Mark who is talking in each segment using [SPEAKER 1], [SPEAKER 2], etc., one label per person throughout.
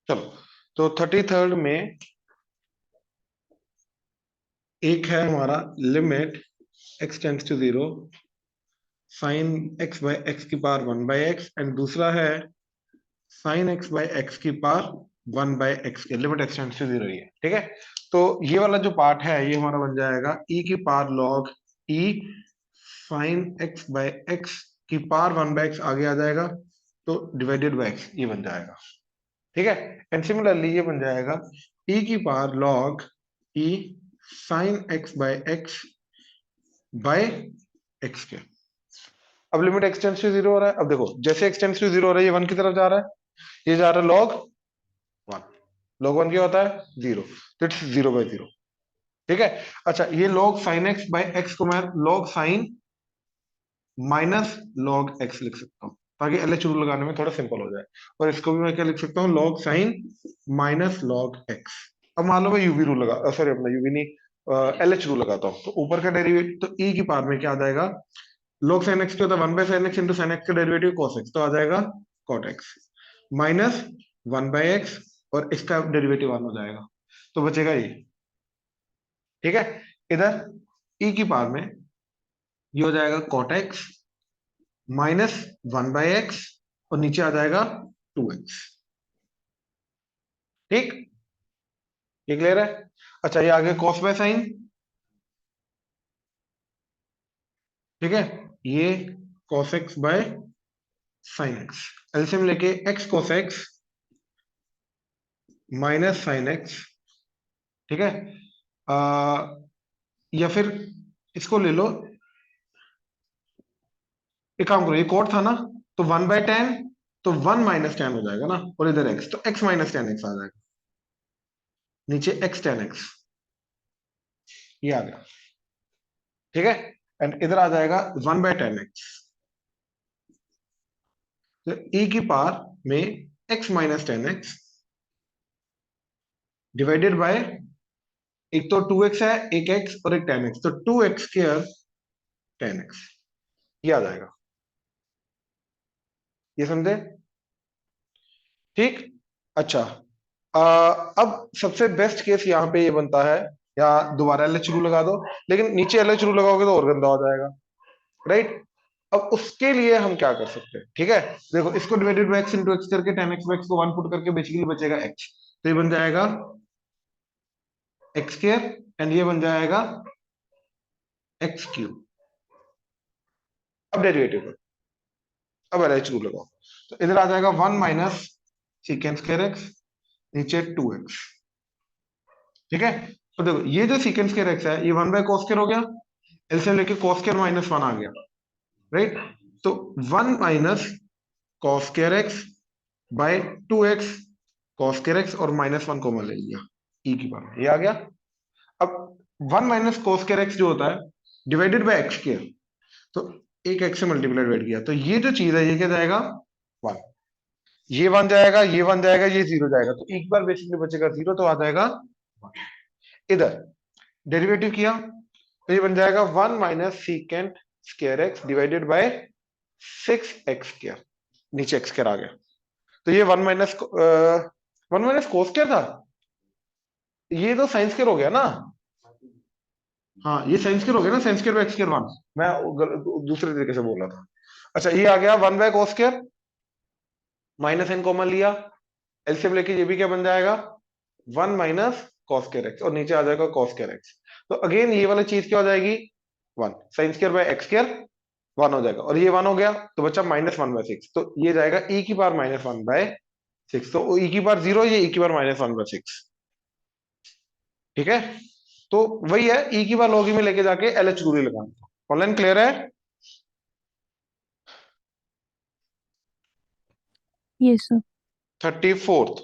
[SPEAKER 1] चलो, तो 33rd में एक है हमारा limit x tends to zero sine x by x की पावर 1/x, एंड दूसरा है साइन x बाय एक्स की पावर 1/x के, limit x tends to zero ही है, ठीक है। तो ये वाला जो पार्ट है ये हमारा बन जाएगा e की power log e sine x by x की पावर 1/x आगे आ जाएगा, तो डिवाइडेड बाय x ये बन जाएगा, ठीक है। एंड सिमिलरली ये बन जाएगा e की power log e sine x by x by x के। अब limit x tends to zero हो रहा है, अब देखो जैसे x टेंड्स टू जीरो हो रहा है ये वन की तरफ जा रहा है, ये जा रहा है लॉग वन। लॉग वन क्या होता है? जीरो, तो इट्स 0/0, ठीक है। अच्छा, ये log sine x by x को मैं log sine minus log x लिख सकता हूँ, ताकि एलएच रूल लगाने में थोड़ा सिंपल हो जाए। और इसको भी मैं क्या लिख सकता हूँ? Log sine minus log x. अब मान लो मैं यूवी रूल लगा, सॉरी अपना यूवी नहीं, एलएच रूल लगाता हूँ, तो ऊपर का डेरिवेटिव तो ई की पावर में क्या आ जाएगा? log sin x क्या होता है? 1/sin x into sine x का डेरिवेटिव cos x, तो आ जाएगा cot x माइनस 1/x, और इसका डेरिवेटिव 1 हो जाएगा, तो बचेगा ये, ठीक है। इधर e की पावर में ये हो जाएगा cot x माइनस 1/x, और नीचे आ जाएगा 2x, ठीक। ये क्लियर है? अच्छा, ये आगे cos बाय साइन, ठीक है। ये cos x by sine x, LCM लेके x cos x minus sine x, ठीक है। आ, या फिर इसको ले लो, एक काम करो, ये कोट था ना, तो 1/10, तो 1 - 10 हो जाएगा ना, और इधर x, तो x - 10x आ जाएगा, नीचे x 10x, ये आ गया, ठीक है। एंड इधर आ जाएगा 1/10x, तो e की पावर में x - 10x डिवाइडेड बाय, एक तो 2x है, एक x और एक 10x, तो 2x² 10x, ये आ जाएगा, ये समझे? ठीक। अच्छा, अब सबसे बेस्ट केस यहाँ पे ये बनता है, या दोबारा एलएच रूल लगा दो, लेकिन नीचे एलएच रूल लगाओगे तो और गंदा हो जाएगा, राइट। अब उसके लिए हम क्या कर सकते हैं? ठीक है, देखो इसको divided by x into x करके 10x को 1 पुट करके बेसिकली बचेगा x, तो ये बन जाएगा x², एंड ये बन जाएगा x³। अब डेरिवेटिव करो, अब एलएच रूल लगाओ, तो इधर आ जाएगा 1 माइनस सीकेंड² एक्स, नीचे 2x, ठीक है। तो देखो ये जो सीकेंड² एक्स है ये 1/cos² हो गया, एलसीएम लेके cos² -1 आ गया, राइट। तो 1 minus cos² x bye 2x cos² x, और -1 कॉमन ले लिया, ई की पावर ये आ गया। अब 1 माइनस cos² एक्स जो होता है डिवाइडेड बाय x², तो एक x से मल्टीप्लाइड किया, तो ये जो चीज है ये क्या जाएगा? 1, ये 1 जाएगा, ये 1 जाएगा, ये 0 जाएगा, तो एक बार बेसिकली बचेगा 0, तो आ जाएगा 1। इधर डेरिवेटिव किया, तो ये बन जाएगा 1 माइनस सीकेंड² एक्स डिवाइडेड बाय 6x², नीचे x² आ गया, तो ये 1 माइनस था, ये तो साइन² हो गया ना। हाँ, ये साइन² हो गया ना, साइन² बाय x², 1, मैं दूसरे तरीके से बोल रहा था। अच्छा, ये आ गया 1/cos², माइनस एन कॉमन लिया, एलसीएम लेके ये भी क्या बन जाएगा? 1 माइनस cos² एक्स, और नीचे आ जाएगा cos² एक्स, तो अगेन ये वाली चीज क्या हो जाएगी? 1, साइन² बाय x², 1 हो जाएगा, और ये 1 हो गया, तो बच्चा -1/6, तो ये जाएगा e की पावर -1/6, तो e की पावर 0, ये e की पावर -1/6, ठीक है। तो वही है, e की पावर लॉग में लेके जाके एलएच रूल लगाना। ऑनलाइन क्लियर है?
[SPEAKER 2] Yes sir.
[SPEAKER 1] 34th,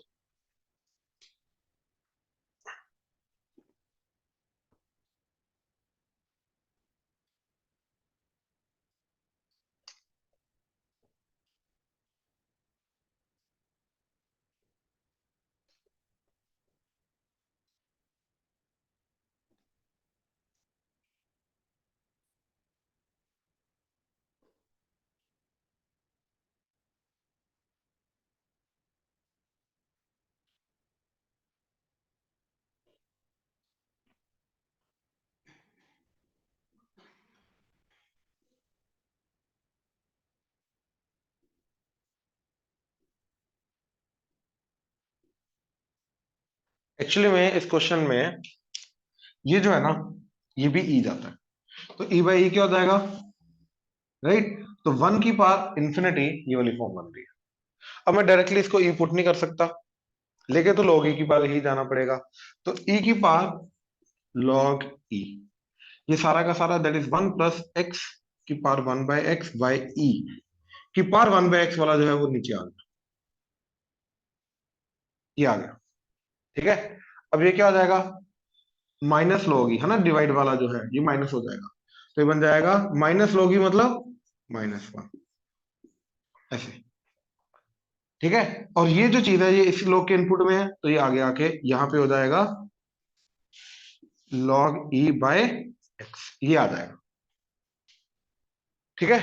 [SPEAKER 1] एक्चुअली में इस क्वेश्चन में ये जो है ना, ये भी ई जाता है, तो ई बाई ई क्या हो जाएगा, राइट। तो 1 की पावर इंफिनिटी ये वाली फॉर्म बन रही है। अब मैं डायरेक्टली इसको ई पुट नहीं कर सकता, लेके तो log e की पावर ही जाना पड़ेगा। तो e की पावर log e, ये सारा का सारा दैट इज 1 प्लस एक्स की पावर 1 बाय एक्स बाय ई की पावर 1 बाय एक्स वाला जो है वो नीचे आ गया, ये आ गया। ठीक है, अब ये क्या हो जाएगा, माइनस log e है ना, डिवाइड वाला जो है ये माइनस हो जाएगा, तो ये बन जाएगा माइनस log e मतलब -1, ऐसे। ठीक है, और ये जो चीज है ये इस log के इनपुट में है, तो ये आगे आके यहाँ पे हो जाएगा log e बाय एक्स, ये आ जाएगा। ठीक है,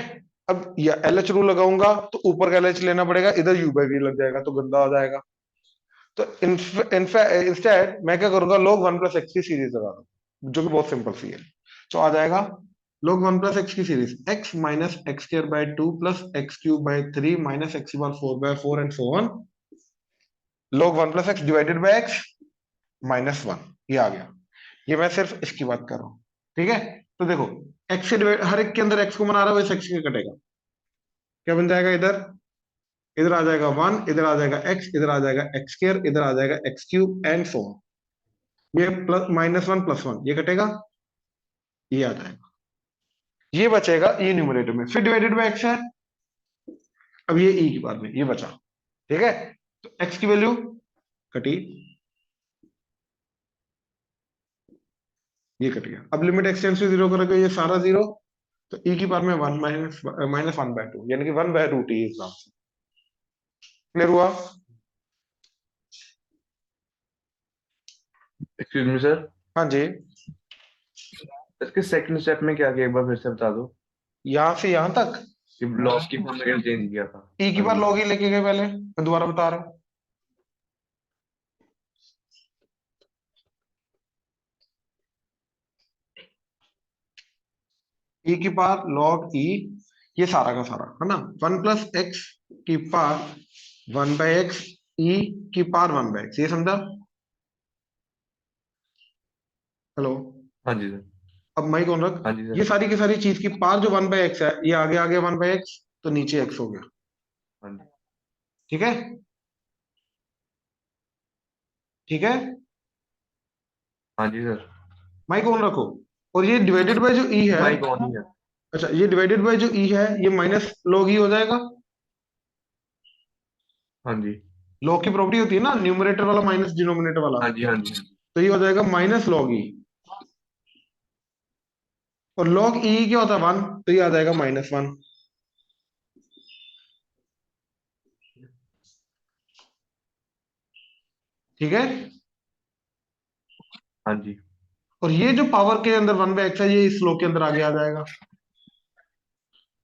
[SPEAKER 1] अब या एल एच रूल लगाऊंगा तो ऊपर का एल एच लेना पड़ेगा, इधर यू बाई वी लग जाएगा तो गंदा हो जाएगा। तो इंस्टेड मैं क्या करूंगा, log 1 प्लस एक्स की सीरीज लगा दूं, जो कि बहुत सिंपल सी है। तो आ जाएगा log 1 प्लस एक्स की series x minus x square by 2 plus x cube by 3 minus x की power 4 by 4 and so on, log 1 plus x divided by x -1, ये आ गया। ये मैं सिर्फ इसकी बात कर रहा हूँ। ठीक है, तो देखो एक्स से डिवाइड, हर एक के अंदर एक्स को मना रहा है, वैसे एक्स के कटेगा, क्या बन जाएगा, इधर इधर आ जाएगा 1, इधर आ जाएगा x, इधर आ जाएगा एक्स स्क्र, इधर आ जाएगा x cube and so on. ये प्लस -1 +1 ये कटेगा, ये आ जाएगा, ये बचेगा ये न्यूमरेटर में, फिर डिवाइडेड बाय एक्स है, अब ये ई की बात में ये बचा। ठीक है, तो एक्स की वैल्यू कटी, ये कट गया। अब लिमिट एक्स टेंड्स टू 0 करोगे ये सारा 0, तो ई की पावर में 1 -1/2 यानी कि 1/√, एग्जाम से क्लियर हुआ।
[SPEAKER 2] एक्सक्यूज मी सर,
[SPEAKER 1] हाँ जी,
[SPEAKER 2] इसके सेकंड स्टेप में क्या किया एक बार फिर से बता दो।
[SPEAKER 1] यहां से यहां तक
[SPEAKER 2] कि ब्लॉक की फॉर्म में चेंज किया था।
[SPEAKER 1] ई की
[SPEAKER 2] हाँ
[SPEAKER 1] बार
[SPEAKER 2] जी।
[SPEAKER 1] लॉग ही लेके गए, पहले मैं दोबारा बता रहा हूँ। ई की पावर log e, ये सारा का सारा है ना, 1 प्लस एक्स की पावर 1 बाय एक्स ई की पावर 1 बाय एक्स, ये समझा। हेलो,
[SPEAKER 2] हाँ जी सर।
[SPEAKER 1] अब माइक ऑन रख।
[SPEAKER 2] हाँ जी
[SPEAKER 1] ये
[SPEAKER 2] सर।
[SPEAKER 1] सारी की सारी चीज की पावर जो 1 बाय एक्स है, ये आगे आगे 1 बाय एक्स, तो नीचे एक्स हो गया।
[SPEAKER 2] हाँ जी।
[SPEAKER 1] ठीक है, ठीक है,
[SPEAKER 2] हाँ जी सर।
[SPEAKER 1] माइक ऑन रखो। और ये डिवाइडेड बाय जो ई है,
[SPEAKER 2] माइक ऑन ही है।
[SPEAKER 1] अच्छा ये डिवाइडेड बाय जो ई है ये माइनस log ई हो जाएगा।
[SPEAKER 2] हाँ जी।
[SPEAKER 1] log की प्रॉपर्टी होती है ना, न्यूमरेटर वाला माइनस डिनोमिनेटर वाला,
[SPEAKER 2] हाँ जी। हाँ जी।
[SPEAKER 1] तो ये हो जाएगा माइनस log ई, और log ई क्या होता है 1, तो ये आ जाएगा -1। ठीक है,
[SPEAKER 2] हाँ जी।
[SPEAKER 1] और ये जो पावर के अंदर 1 बाय एक्स है ये इस स्लोप के अंदर आगे आ जाएगा,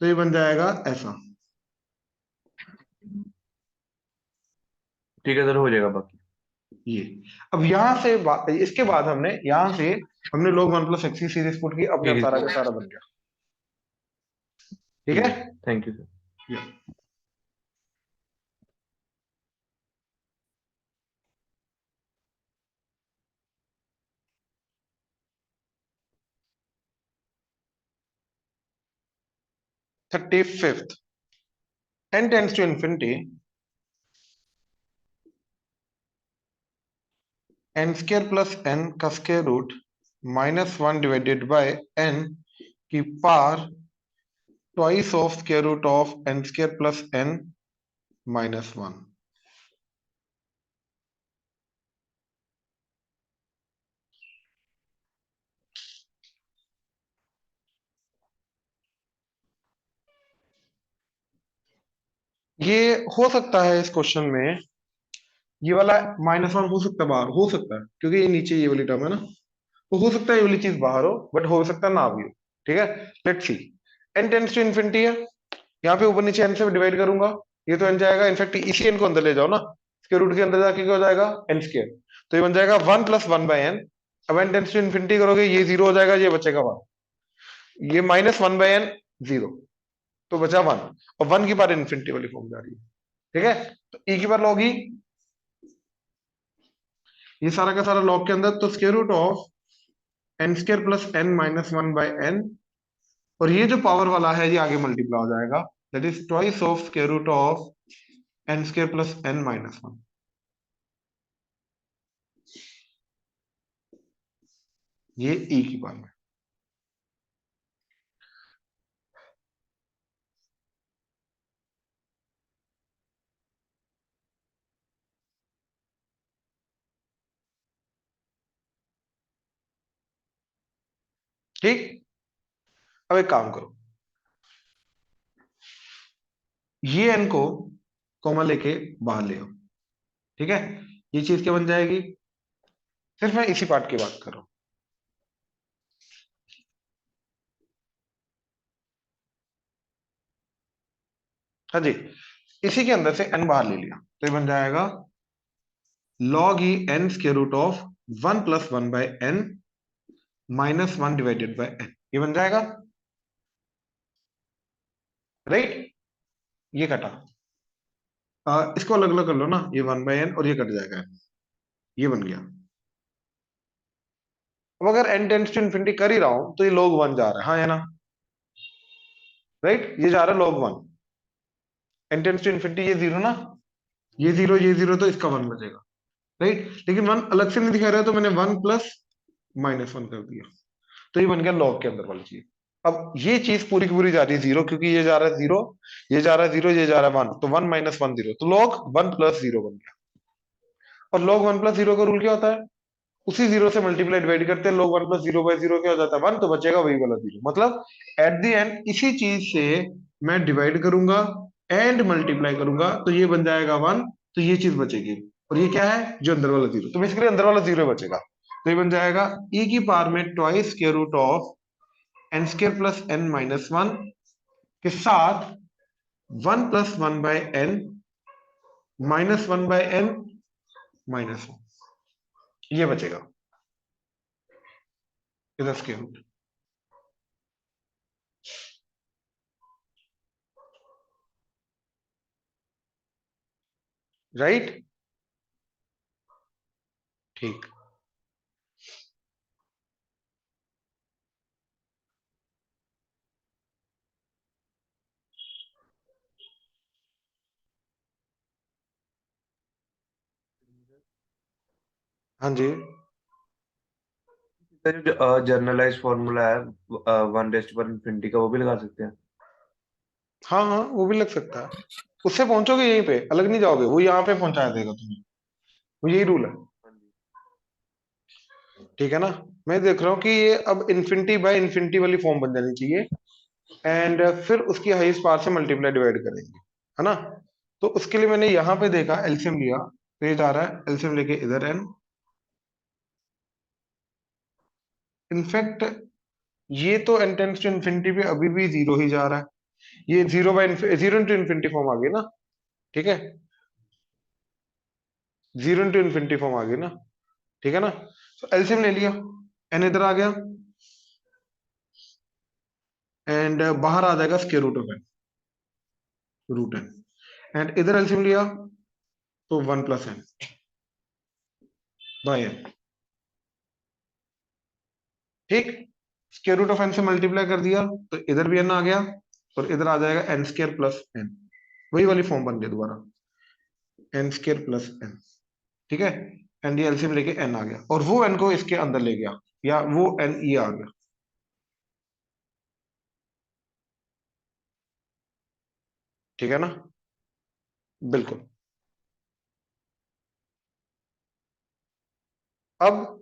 [SPEAKER 1] तो ये बन जाएगा ऐसा।
[SPEAKER 2] ठीक है सर, हो जाएगा बाकी।
[SPEAKER 1] ये अब यहां से इसके बाद हमने यहां से हमने log 1 प्लस एक्स की सीरीज पुट की, अपने
[SPEAKER 2] ठीक
[SPEAKER 1] आप
[SPEAKER 2] है
[SPEAKER 1] सारा का
[SPEAKER 2] सर।
[SPEAKER 1] सारा बन गया। ठीक
[SPEAKER 2] ठीक
[SPEAKER 1] है,
[SPEAKER 2] है। Thank you sir.
[SPEAKER 1] ये 35th, n tends to infinity, n square plus n का square root -1 divided by n की power twice of square root of n square plus n -1। ये हो सकता है इस क्वेश्चन में, ये वाला -1 हो सकता है बाहर, हो सकता है क्योंकि ये नीचे ये वाली टर्म है ना, तो हो सकता है ये वाली चीज बाहर हो, बट हो सकता है ना भी हो। ठीक है, let's see. n tends to infinity है, यहाँ पे ऊपर नीचे n से डिवाइड करूंगा, ये तो n जाएगा, इनफैक्ट इसी n को अंदर ले जाओ ना, स्क्वायर रूट के अंदर जाके क्या हो जाएगा, n स्क्वायर, तो ये बन जाएगा 1 प्लस 1 बाय n। अब n टेंड्स टू इन्फिनिटी करोगे ये 0 हो जाएगा, ये बचेगा 1, ये -1 बाय n 0, तो बचा 1, और 1 की पावर इन्फिनिटी वाली फॉर्म जा रही है। ठीक है, तो e की पावर होगी, ये सारा का सारा लॉग के अंदर, तो square root of n square plus n minus one by n, और ये जो पावर वाला है ये आगे मल्टीप्लाई हो जाएगा, that is twice of square root of n square plus n minus one. ये ई की पावर में। ठीक, अब एक काम करो, ये एन को कॉमा लेके बाहर ले आओ। ठीक है, ये चीज क्या बन जाएगी, सिर्फ मैं इसी पार्ट की बात कर रहा हूं। हाँ जी, इसी के अंदर से एन बाहर ले लिया, तो ये बन जाएगा log e n square root of one plus one by n minus one divided by n, ये बन जाएगा, राइट। ये कटा, इसको अलग अलग कर लो ना, ये वन बाय एन और ये कट जाएगा, ये बन गया। अब अगर एन टेंस टू इन्फिनिटी कर ही रहा हूं तो ये log वन जा रहा है, हाँ है ना, राइट, ये जा रहा है log one. N tends to infinity ये जीरो ना, ये जीरो तो इसका वन बचेगा, राइट। लेकिन वन अलग से नहीं दिखा रहा है, तो मैंने वन प्लस माइनस वन कर दिया, तो ये बन गया log के अंदर वाली चीज। अब ये चीज पूरी की पूरी जा रही है जीरो, क्योंकि ये जा रहा है जीरो, ये जा रहा है जीरो, ये जा रहा है वन, तो वन माइनस वन जीरो, तो log वन प्लस जीरो बन गया। और log वन प्लस जीरो का रूल क्या होता है, उसी जीरो से मल्टीप्लाई डिवाइड करते हैं, log one plus zero by zero क्या हो जाता है, वन, तो बचेगा वही वाला जीरो। मतलब एट द एंड इसी चीज से मैं डिवाइड करूंगा एंड मल्टीप्लाई करूंगा, तो ये बन जाएगा वन, तो ये चीज बचेगी, और ये क्या है, जो अंदर वाला जीरो, तो बेसिकली अंदर वाला जीरो बचेगा, तो ये बन जाएगा e की पावर में twice square root of n square plus n minus one के साथ one plus one by n minus one by n minus one, ये बचेगा इधर स्क्वायर रूट, राइट। ठीक, हाँ जी,
[SPEAKER 2] जो जर्नलाइज फॉर्मूला है वन रेस्ट पर इन्फिनिटी का, वो भी लगा सकते हैं।
[SPEAKER 1] हाँ हाँ वो भी लग सकता है, उससे पहुंचोगे यहीं पे, अलग नहीं जाओगे, वो यहाँ पे पहुंचा देगा तुम्हें, वो यही रूल है।
[SPEAKER 2] हाँ जी।
[SPEAKER 1] ठीक है ना, मैं देख रहा हूँ कि ये अब इन्फिनिटी बाय इन्फिनिटी वाली फॉर्म बन जानी चाहिए, एंड फिर उसकी हाईएस्ट पावर से मल्टीप्लाई डिवाइड करेंगे, है ना। तो उसके लिए मैंने यहाँ पे देखा एलसीएम लिया, तो ये जा रहा है एलसीएम लेके इधर एन, इनफैक्ट ये तो एन टेंस टू इन्फिनिटी पे अभी भी जीरो ही जा रहा है, ये zero by zero into infinity form आ गई ना, ठीक है, जीरो इंटू इन्फिनिटी फॉर्म आ गई ना, ठीक है ना। तो एलसीएम ले लिया, एन इधर आ गया, एंड बाहर आ जाएगा square root of n, root n, and इधर एलसीएम लिया तो one plus n by n, ठीक। स्क्वायर रूट ऑफ एन से मल्टीप्लाई कर दिया तो इधर भी एन आ गया, और इधर आ जाएगा एन स्क्वायर प्लस एन, वही वाली फॉर्म बन गई दोबारा, एन स्क्वायर प्लस एन, ठीक है। एंड ये एलसीएम लेके एन आ गया, और वो एन को इसके अंदर ले गया, या वो एन ये आ गया, ठीक है ना, बिल्कुल। अब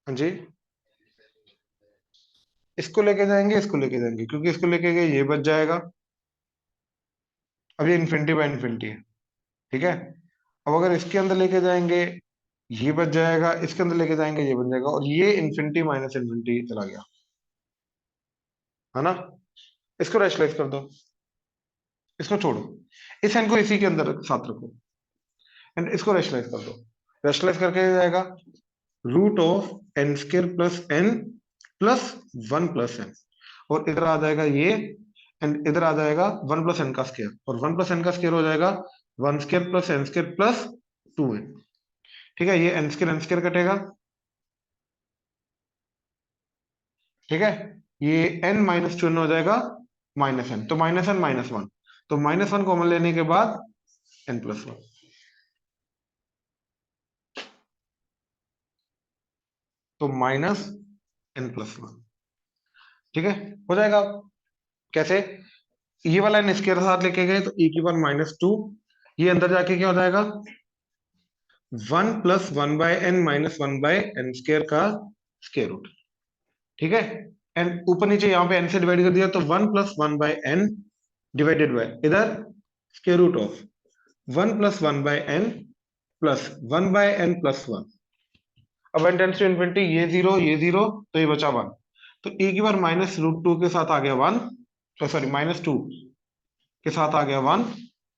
[SPEAKER 1] हाँ जी, इसको लेके जाएंगे, इसको लेके जाएंगे, क्योंकि इसको लेके गए ये बच जाएगा, अब ये इन्फिनिटी बाय इन्फिनिटी है, ठीक है। अब अगर इसके अंदर लेके जाएंगे ये बच जाएगा, इसके अंदर लेके जाएंगे ये बन जाएगा, और ये इन्फिनिटी माइनस इन्फिनिटी चला गया, है ना। इसको रैशनलाइज कर दो, इसको छोड़ो, इस एन को इसी के अंदर साथ रखो, एंड इसको रैशनलाइज कर दो, रैशनलाइज करके आ जाएगा root of n square plus n plus 1 plus n, और इधर आ जाएगा ये, एंड इधर आ जाएगा 1 प्लस एन का स्केयर, और 1 प्लस एन का स्केयर हो जाएगा 1 square plus n square plus 2n। ठीक है, ये एन स्केयर कटेगा। ठीक है, ये n माइनस 2n हो जाएगा माइनस एन, तो माइनस एन माइनस वन, तो माइनस वन कॉमन लेने के बाद n प्लस वन, तो माइनस n प्लस वन। ठीक है, हो जाएगा। कैसे? ये वाला n स्केयर साथ लेके गए तो e की पावर माइनस टू, ये अंदर जाके क्या हो जाएगा 1 plus 1 by n minus 1 by n square का स्केयर रूट। ठीक है, एंड ऊपर नीचे यहाँ पे n से डिवाइड कर दिया तो 1 plus 1 by n divided by इधर square root of 1 plus 1 by n plus 1 by n plus one. अब n टेंड्स टू इन्फिनिटी, ये जीरो तो ये बचा वन, तो e की बार माइनस रूट टू के साथ आ गया वन, तो सॉरी माइनस टू के साथ आ गया वन,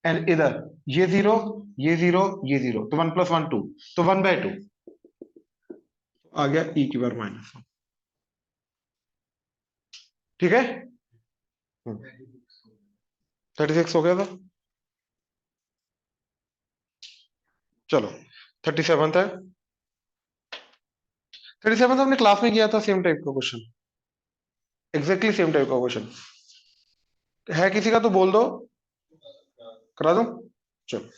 [SPEAKER 1] एंड इधर ये जीरो ये जीरो ये जीरो, तो वन प्लस वन टू, तो वन बाय टू आ गया e की बार माइनस वन। ठीक है, 36 हो गया था। चलो 37 है। 37 हमने क्लास में किया था, सेम टाइप का क्वेश्चन, एग्जैक्टली सेम टाइप का क्वेश्चन है। किसी का तो बोल दो, करा दो। चलो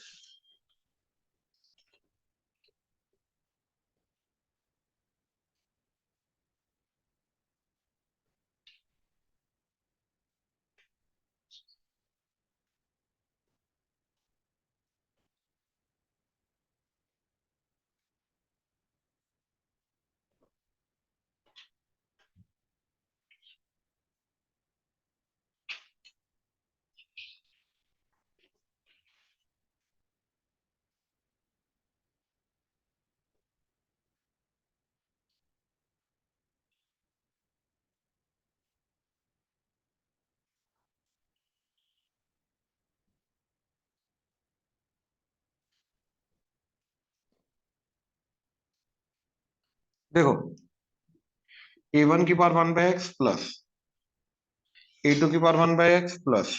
[SPEAKER 1] देखो, ए वन की power one by x plus a two की power one by x plus,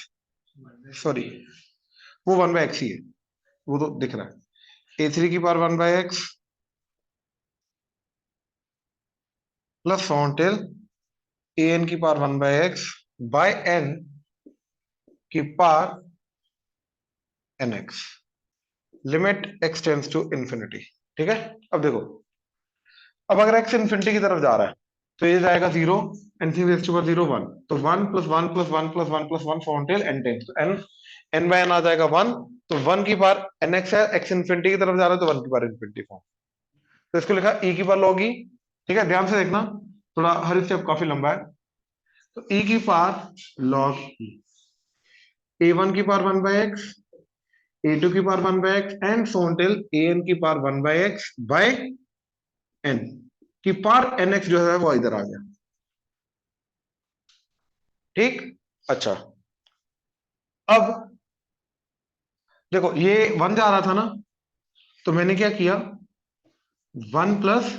[SPEAKER 1] sorry वो वन बाय एक्स ही है, वो तो दिख रहा है, ए थ्री की power one by x plus फॉन्टेल ए एन की power one by x by n की power n x, limit x tends to infinity. ठीक है, अब देखो, अब अगर एक्स इंफिनिटी की तरफ जा रहा है तो ये जाएगा zero, n three raise to power zero one, तो one plus one plus one plus one plus one फॉन्टेल n tends to n, n by n आ जाएगा वन, तो वन की पावर एन एक्स है, एक्स इंफिनिटी की तरफ जा रहा है तो वन की पावर इंफिनिटी फॉर्म, तो इसको लिखा ई की पावर लॉग ई। ठीक है, ध्यान से देखना, थोड़ा हर स्टेप काफी लंबा है, तो ई की power log e, a one की power one by x, a two की power one by x and फॉन्टेल ए एन की power one by x by n की पावर एन एक्स जो है वो इधर आ गया। ठीक, अच्छा, अब देखो ये वन जा रहा था ना, तो मैंने क्या किया, one plus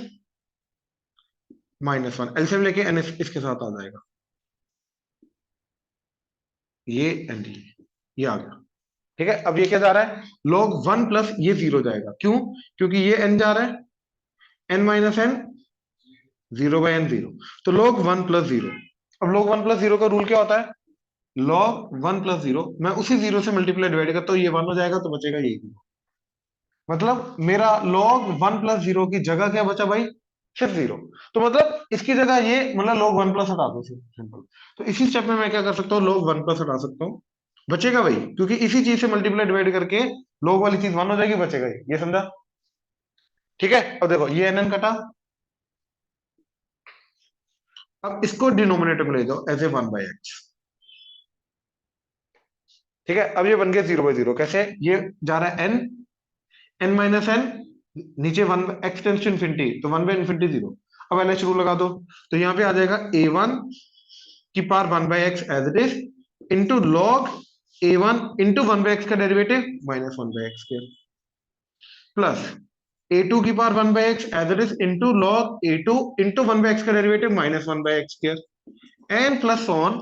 [SPEAKER 1] minus one LCM लेके एन इसके साथ आ जाएगा, ये एन ये आ गया। ठीक है, अब ये क्या जा रहा है, log वन प्लस ये जीरो जाएगा, क्यों? क्योंकि ये एन जा रहा है, n minus n, zero by n zero, तो log वन प्लस जीरो। अब log वन प्लस जीरो का रूल क्या होता है, log वन प्लस जीरो मैं उसी जीरो से मल्टीप्लाई डिवाइड करता हूँ, ये वन हो जाएगा तो बचेगा ये जीरो, मतलब मेरा log वन प्लस जीरो की जगह क्या बचा भाई, सिर्फ जीरो, तो मतलब इसकी जगह ये, मतलब log वन प्लस हटा दो, सिंपल। तो इसी स्टेप में मैं क्या कर सकता हूँ, log वन प्लस हटा सकता हूँ, बचेगा भाई, क्योंकि इसी चीज से मल्टीप्लाई डिवाइड करके log वाली चीज वन हो जाएगी, बचेगा ये समझा? ठीक है, अब देखो ये एन कटा, अब इसको डिनोमिनेटर में ले जाओ as a one by x. ठीक है, अब ये बन गया जीरो बाई जीरो, कैसे, ये जा रहा है एन, एन माइनस एन, नीचे one x tends to infinity, तो वन बाई इन्फिनिटी जीरो, अब एलएच रूल लगा दो, तो यहाँ पे आ जाएगा ए वन की power one by x as it is into log a one into one by x का derivative minus one by x square plus a2 की power 1 by x as it is into log a2 into 1 by x का derivative minus 1 by x square and plus on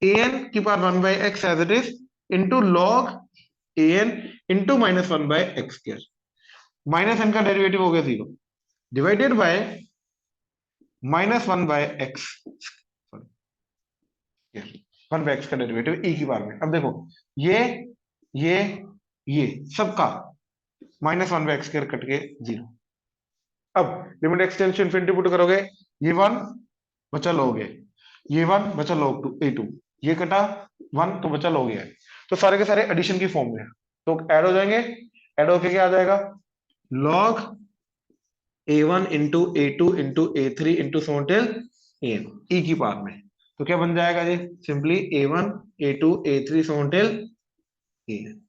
[SPEAKER 1] an की power 1 by x as it is into log an into minus 1 by x square, minus n का derivative हो गया 0 divided by minus 1 by x, 1 by x का derivative e की power में। अब देखो ये ये सबका minus 1 by x square cut के 0। अब लिमिट एक्सटेंशन इनफिनिटी पुट करोगे, ये 1 बचा log a, ये 1 बचा log a2, ये कटा 1 तो बचा log a, तो सारे के सारे एडिशन की फॉर्म में है, तो ऐड हो जाएंगे, ऐड होके क्या आ जाएगा log a1 into a2 into a3 into so till an e की पावर में। तो क्या बन जाएगा जी, simply a1 a2 a3 so till an,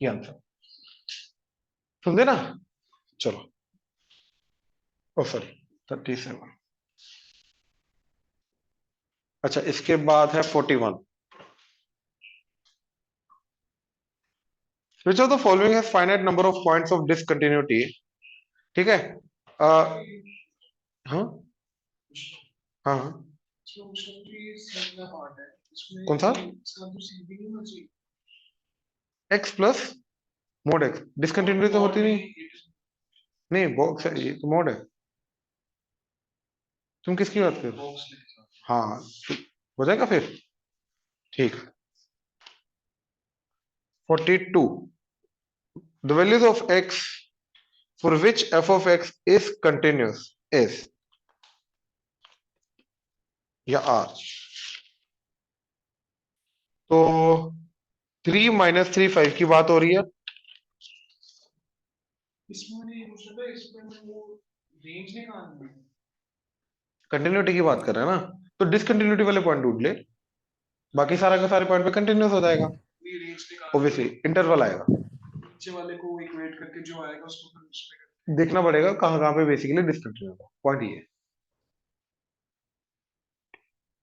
[SPEAKER 1] ये आंसर समझे ना। चलो ओ सॉरी 37। अच्छा इसके बाद है 41, which of the following has finite number of points of discontinuity। ठीक है हाँ हाँ कौन सा x plus mode x, discontinuity तो होती नहीं बॉक्स है ये तो मोड है, तुम किसकी बात कर रहे हो? हाँ हो जाएगा फिर ठीक। 42 the values of x for which f of x is continuous is या r। तो 3 माइनस 3 5 की बात हो रही है, कंटिन्यूटी की बात कर रहे हैं ना, तो डिसकंटिन्यूटी वाले पॉइंट ढूंढ ले, बाकी सारा का सारे पॉइंट पे कंटिन्यूस हो जाएगा, ऑब्वियसली इंटरवल आएगा, नीचे वाले को इक्वेट करके जो आएगा उसको देखना पड़ेगा कहां कहां पे बेसिकली डिसकंटिन्यूस है, पॉइंट ये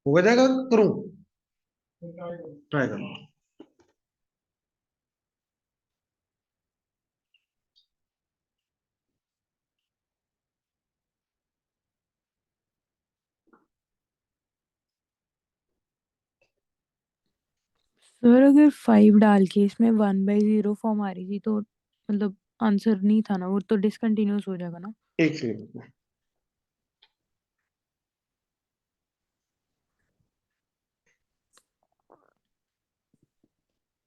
[SPEAKER 1] हो जाएगा। करूं ट्राई करो।
[SPEAKER 3] सर अगर 5 डाल के इसमें 1/0 फॉर्म आ रही थी तो मतलब आंसर नहीं था ना, वो तो डिसकंटिन्यूस हो जाएगा ना।
[SPEAKER 1] एक सेकंड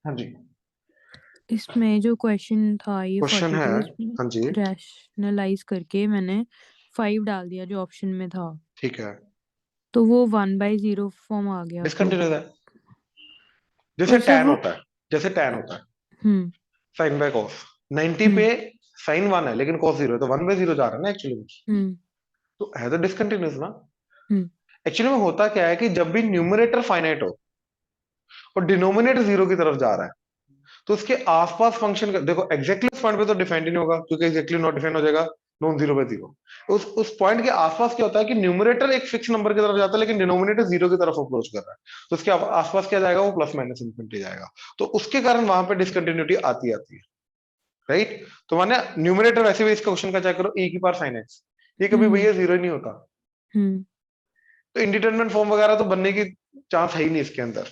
[SPEAKER 1] हाँ जी
[SPEAKER 3] इसमें जो क्वेश्चन था ये
[SPEAKER 1] क्वेश्चन है
[SPEAKER 3] 42, इसमें
[SPEAKER 1] हाँ जी
[SPEAKER 3] रैशनलाइज करके मैंने 5 डाल दिया जो ऑप्शन में था,
[SPEAKER 1] ठीक है
[SPEAKER 3] तो वो 1/0 फॉर्म आ गया। तो
[SPEAKER 1] डिसकंटिन्यूस है, जैसे
[SPEAKER 3] पर सर
[SPEAKER 1] tan
[SPEAKER 3] वो
[SPEAKER 1] होता है, जैसे tan होता है
[SPEAKER 3] हम्म
[SPEAKER 1] sin बाय cos, 90
[SPEAKER 3] हम्म
[SPEAKER 1] पे sin 1 है लेकिन cos 0 है, तो 1/0 जा रहा है ना एक्चुअली में,
[SPEAKER 3] हम्म
[SPEAKER 1] तो है तो डिसकंटिन्यूस ना।
[SPEAKER 3] हम्म
[SPEAKER 1] एक्चुअली में होता क्या है कि जब भी न्यूमरेटर फाइनाइट हो और डिनोमिनेटर 0 की तरफ जा रहा है तो उसके आसपास फंक्शन का देखो एग्जैक्टली उस पॉइंट पे तो डिफाइंड ही नहीं होगा क्योंकि एग्जैक्टली नॉट डिफाइंड हो जाएगा नॉन 0/0। उस पॉइंट के आसपास क्या होता है कि न्यूमरेटर एक फिक्स नंबर की तरफ जाता है लेकिन डिनोमिनेटर 0 की तरफ अप्रोच कर रहा है, तो उसके आसपास क्या जाएगा, वो प्लस माइनस इन्फिनिटी जाएगा, तो उसके कारण वहां पे डिसकंटिन्यूटी आती है, राइट। तो माने न्यूमरेटर वैसे भी इस क्वेश्चन का चेक करो e की पावर sin x, ये कभी भैया 0 ही नहीं होता,
[SPEAKER 3] हम्म
[SPEAKER 1] तो इंडिटरमिनेट फॉर्म वगैरह तो बनने की चांस है ही नहीं इसके अंदर,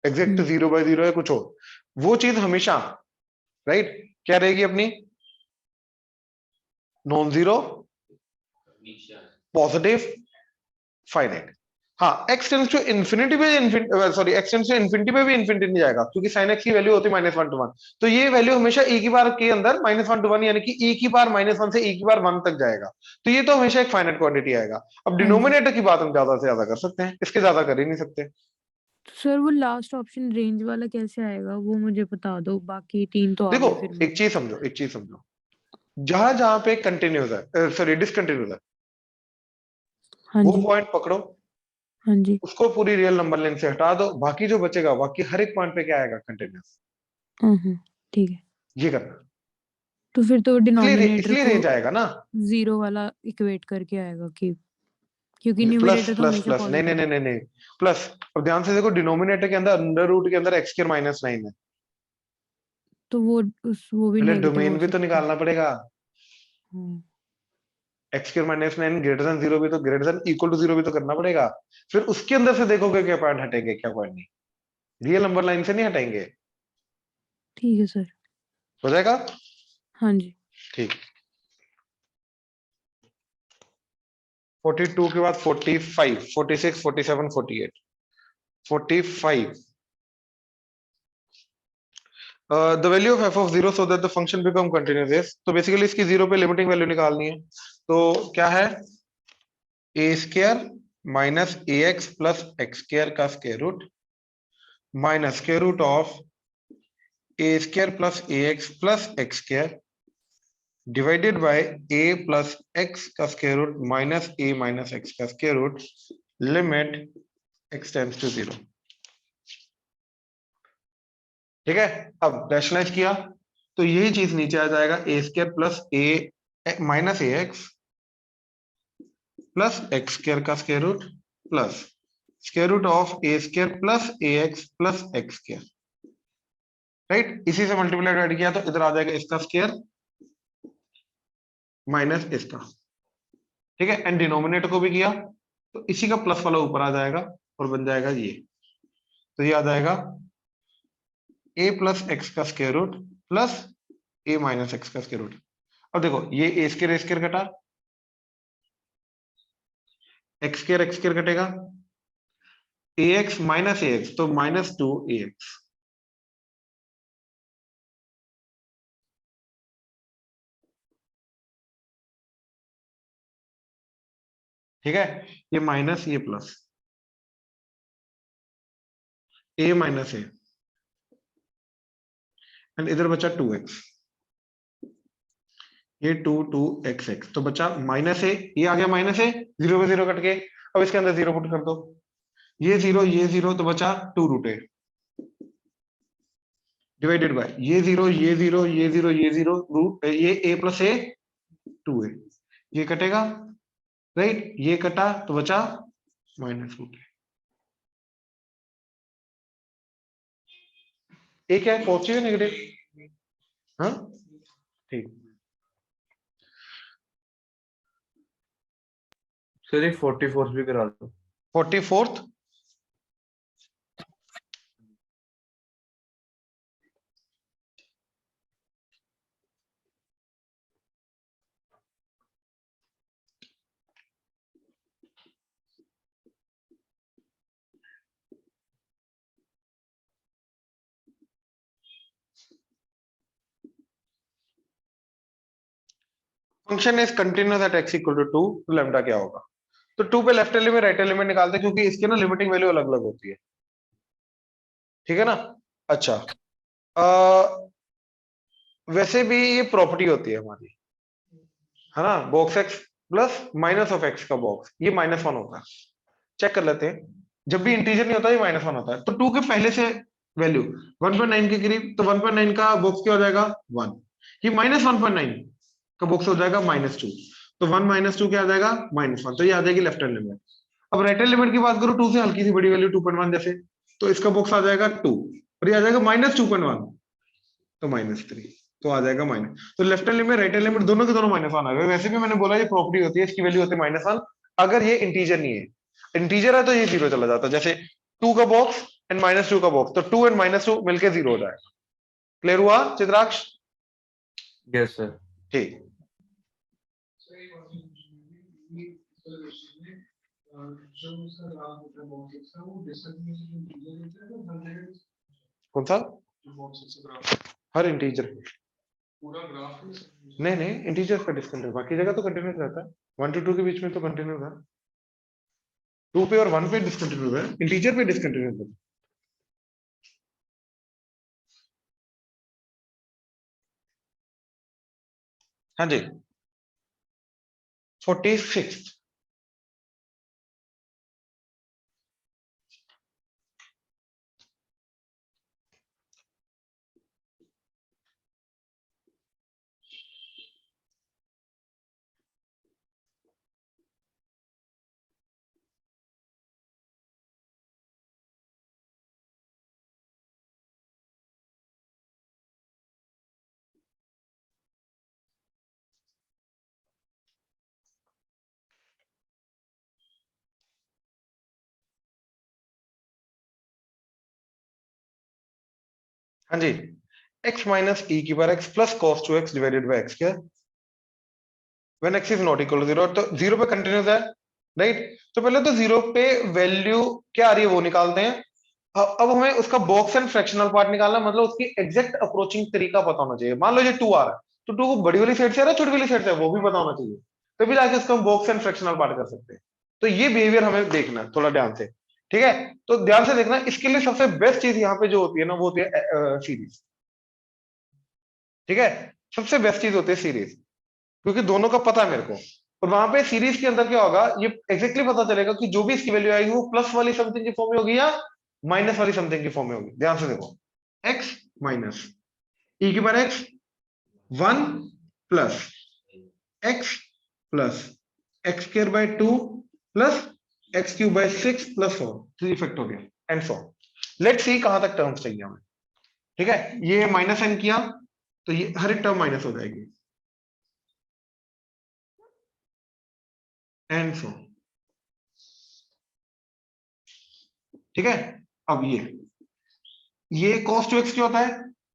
[SPEAKER 1] एग्जैक्ट 0/0 है कुछ और, वो चीज हमेशा राइट क्या रहेगी अपनी, नॉन जीरो पॉजिटिव फाइनाइट। हाँ x टेंड्स टू इन्फिनिटी पे sorry x tends to infinity पे भी इन्फिनिटी नहीं जाएगा क्योंकि sin x की वैल्यू होती है -1 to 1, तो ये वैल्यू हमेशा e की पावर के अंदर -1 to 1 यानी कि e की पावर -1 से e की पावर 1 तक जाएगा, तो ये तो हमेशा एक फाइनाइट क्वांटिटी आएगा। अब डिनोमिनेटर की बात हम ज्यादा से ज्यादा कर सकते हैं, इसके ज्यादा कर ही नहीं सकते।
[SPEAKER 3] तो सर वो लास्ट ऑप्शन रेंज वाला कैसे आएगा वो मुझे बता दो, बाकी 3 तो आ
[SPEAKER 1] देखो
[SPEAKER 3] गए फिर
[SPEAKER 1] एक
[SPEAKER 3] मेरे।
[SPEAKER 1] चीज समझो, एक चीज समझो, जहां जहां पे कंटिन्यूस है सॉरी डिसकंटिन्यूस है
[SPEAKER 3] हाँ
[SPEAKER 1] वो
[SPEAKER 3] जी
[SPEAKER 1] पॉइंट पकड़ो,
[SPEAKER 3] हाँ जी
[SPEAKER 1] उसको पूरी रियल नंबर लाइन से हटा दो, बाकी जो बचेगा बाकी हर एक पॉइंट पे क्या आएगा, कंटिन्यूस,
[SPEAKER 3] ठीक है।
[SPEAKER 1] ये करना,
[SPEAKER 3] तो फिर तो डिनोमिनेटर
[SPEAKER 1] इसलिए
[SPEAKER 3] को
[SPEAKER 1] रेंज आएगा ना,
[SPEAKER 3] 0 वाला इक्वेट करके आएगा कि क्योंकि
[SPEAKER 1] प्लस
[SPEAKER 3] न्यूमरेटर तो
[SPEAKER 1] प्लस
[SPEAKER 3] हमेशा
[SPEAKER 1] प्लस नहीं नहीं
[SPEAKER 3] पॉजिटिव
[SPEAKER 1] नहीं
[SPEAKER 3] है।
[SPEAKER 1] नहीं नहीं प्लस। अब ध्यान से देखो डिनोमिनेटर के अंदर अंडर रूट के अंदर x² -9 है,
[SPEAKER 3] तो वो भी
[SPEAKER 1] पहले
[SPEAKER 3] नेगेटिव
[SPEAKER 1] डोमेन
[SPEAKER 3] हो
[SPEAKER 1] भी तो
[SPEAKER 3] सकता है।
[SPEAKER 1] निकालना पड़ेगा।
[SPEAKER 3] हाँ,
[SPEAKER 1] x square minus 9 greater than 0 भी तो ग्रेटर देन इक्वल टू 0 भी तो करना पड़ेगा। फिर उसके अंदर से देखोगे क्या पॉइंट हटेंगे क्या पॉइंट नहीं। रियल नंबर लाइन से नहीं हटेंगे।
[SPEAKER 3] ठीक है सर।
[SPEAKER 1] हो जाएगा।
[SPEAKER 3] हाँ जी।
[SPEAKER 1] ठीक। 42 के बाद 45 46 47 48 45 the value of f of zero so that the function become continuous is. तो बेसिकली इसकी जीरो पे लिमिटिंग वैल्यू निकालनी है। तो क्या है a square minus a x plus x square का square root minus square root of a square plus a x plus x square divided by a plus x का square root minus a minus x का square root limit x tends to zero. ठीक है। अब rationalise किया तो यही चीज नीचे आ जाएगा a square plus a minus a x plus x square का square root plus square root of a square plus a x plus x square. Right, इसी से मल्टीप्लाई डिवाइड किया तो इधर आ जाएगा इसका स्क्वायर माइनस इसका। ठीक है, एंड डिनोमिनेटर को भी किया तो इसी का प्लस वाला ऊपर आ जाएगा और बन जाएगा ये। तो ये आ जाएगा ए प्लस एक्स का square root plus a minus x का स्क्वायर रूट। अब देखो ये ए स्क्वायर कटा, एक्स स्क्वायर कटेगा, ए एक्स माइनस ए एक्स तो माइनस 2 ax। ठीक है, ये माइनस ये plus a minus A and इधर बचा 2x। ये 2 2 x तो बचा माइनस ए, ये आ गया माइनस ए, जीरो पे जीरो कट के। अब इसके अंदर जीरो पुट कर दो, ये जीरो तो बचा 2 रूट ए डिवाइडेड बाय ये जीरो ये जीरो ये जीरो ये जीरो रूट ये ए प्लस ए 2a। ये कटेगा, राइट, ये कटा तो बचा माइनस रूट ए। क्या है, पॉजिटिव है नेगेटिव? हाँ ठीक।
[SPEAKER 2] सर एक 44 भी करा दो।
[SPEAKER 1] 44th function is continuous at x equal to 2 तो लैम्डा क्या होगा? तो 2 पे लेफ्ट एलिमेंट राइट एलिमेंट निकालते हैं क्योंकि इसके ना लिमिटिंग वैल्यू अलग अलग होती है। ठीक है ना। अच्छा, वैसे भी ये प्रॉपर्टी होती है हमारी, है ना, box x plus minus of x का बॉक्स, ये -1 होता है। चेक कर लेते हैं, जब भी इंटीजर नहीं होता ये -1 होता है। तो 2 के पहले से वैल्यू 1.9 के करीब, तो 1.9 का बॉक्स क्या हो जाएगा 1। ये -1.9 का बॉक्स हो जाएगा -2। तो 1 -2 क्या आ जाएगा -1, तो ये आ जाएगी लेफ्ट हैंड लिमिट। अब राइट हैंड लिमिट की बात करो 2 से हल्की सी बड़ी वैल्यू 2.1 जैसे, तो इसका बॉक्स आ जाएगा 2 और ये आ जाएगा -2.1 तो -3, तो आ जाएगा माइनस। तो left hand limit right hand limit दोनों के दोनों -1 आ गए। वैसे भी मैंने बोला ये प्रॉपर्टी होती है, इसकी वैल्यू होती है -1 अगर ये इंटीजर नहीं है। इंटीजर है तो ये जीरो चला जाता है, जैसे 2 का बॉक्स एंड -2 का बॉक्स, तो 2 एंड -2 मिलके जीरो हो जाएगा। क्लियर हुआ चित्राक्ष?
[SPEAKER 2] Yes sir.
[SPEAKER 1] ठीक। कौन सा? हर इंटीजर नहीं नहीं, इंटीजर का डिस्कंटिन्यूअस, बाकी जगह तो कंटिन्यूअस रहता है। 1 to 2 के बीच में तो कंटिन्यूअस है, 2 पे और 1 पे डिस्कंटिन्यूअस है, इंटीजर पे डिस्कंटिन्यूअस है। हाँ जी। 46 हाँ जी, x माइनस e की power x plus cos 2x divided by x square when x is not equal to 0, तो 0 पे कंटिन्यूस है, राइट? तो पहले तो 0 पे वैल्यू क्या आ रही है वो निकालते हैं। अब हमें उसका बॉक्स एंड फ्रैक्शनल पार्ट निकालना, मतलब उसकी एग्जैक्ट अप्रोचिंग तरीका पता होना चाहिए। मान लो ये 2 आ रहा है, तो 2 को बड़ी वाली साइड से आ रहा है छोटी वाली साइड से, वो भी पता होना चाहिए, तभी जाके उसका हम बॉक्स एंड फ्रैक्शनल पार्ट कर सकते हैं। तो ये बिहेवियर हमें देखना है थोड़ा ध्यान से, ठीक है? तो ध्यान से देखना, इसके लिए सबसे बेस्ट चीज यहाँ पे जो होती है ना, वो होती है सीरीज, ठीक है? सबसे बेस्ट चीज होती है सीरीज, क्योंकि दोनों का पता है मेरे को। और वहां पे सीरीज के अंदर क्या होगा, ये एग्जैक्टली पता चलेगा कि जो भी इसकी वैल्यू आएगी वो प्लस वाली समथिंग की फॉर्म में होगी या माइनस वाली समथिंग की फॉर्म में होगी। ध्यान से देखो, x माइनस e की power x 1 plus x plus x square by 2 plus x cube by 6 plus 4, 3 factorial and so on. Let's see कहां तक टर्म्स चाहिए हमें, ठीक है? ये माइनस n किया तो ये हर एक टर्म माइनस हो जाएगी एंड सो, ठीक है? अब ये cos 2x क्या होता है,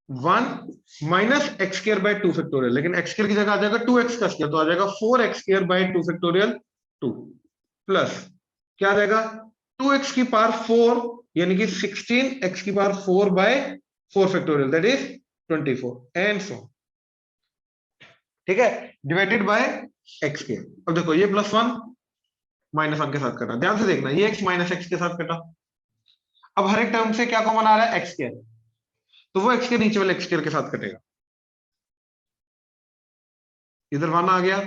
[SPEAKER 1] 1 minus x square by 2 factorial, लेकिन एक्स स्क्वायर की जगह आ जाएगा 2x का स्क्वायर, तो आ जाएगा 4x square by 2 factorial 2 plus क्या आ जाएगा 2x की पावर 4 यानी कि 16x की power 4 by 4 factorial that is 24 and so, ठीक है? Divided by x square. अब देखो ये +1 -1 के साथ कटा, ध्यान से देखना, ये x -x के साथ कटा। अब हर एक टर्म से क्या कॉमन आ रहा है, x स्क्वायर, तो वो x के नीचे वाले x स्क्वायर के साथ कटेगा। इधर 1 आ गया,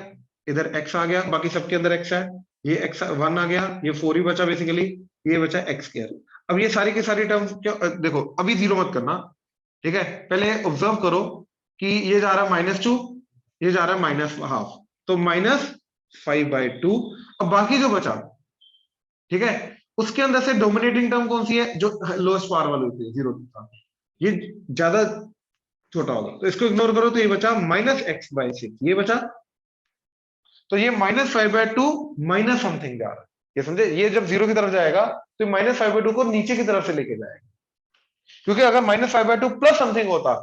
[SPEAKER 1] इधर x आ गया, बाकी सबके अंदर x है, ये x 1 आ गया, ये 4 ही बचा बेसिकली, ये बचा x स्क्वायर। अब ये सारी की सारी टर्म्स देखो, अभी जीरो मत करना, ठीक है? पहले ऑब्जर्व करो कि ये जा रहा है -2, ये जा रहा है -½ तो -5/2। अब बाकी जो बचा, ठीक है, उसके अंदर से डोमिनेटिंग टर्म कौन सी है, जो लोएस्ट पावर वाली होती है, 0 के साथ, ये ज्यादा छोटा होगा, तो इसको इग्नोर करो, तो ये बचा -x/6, ये बचा, तो ये -5/2 माइनस समथिंग जा रहा है, ये समझे? ये जब 0 की तरफ जाएगा तो -5/2 को नीचे की तरफ से लेके जाएगा, क्योंकि अगर -5/2 प्लस समथिंग होता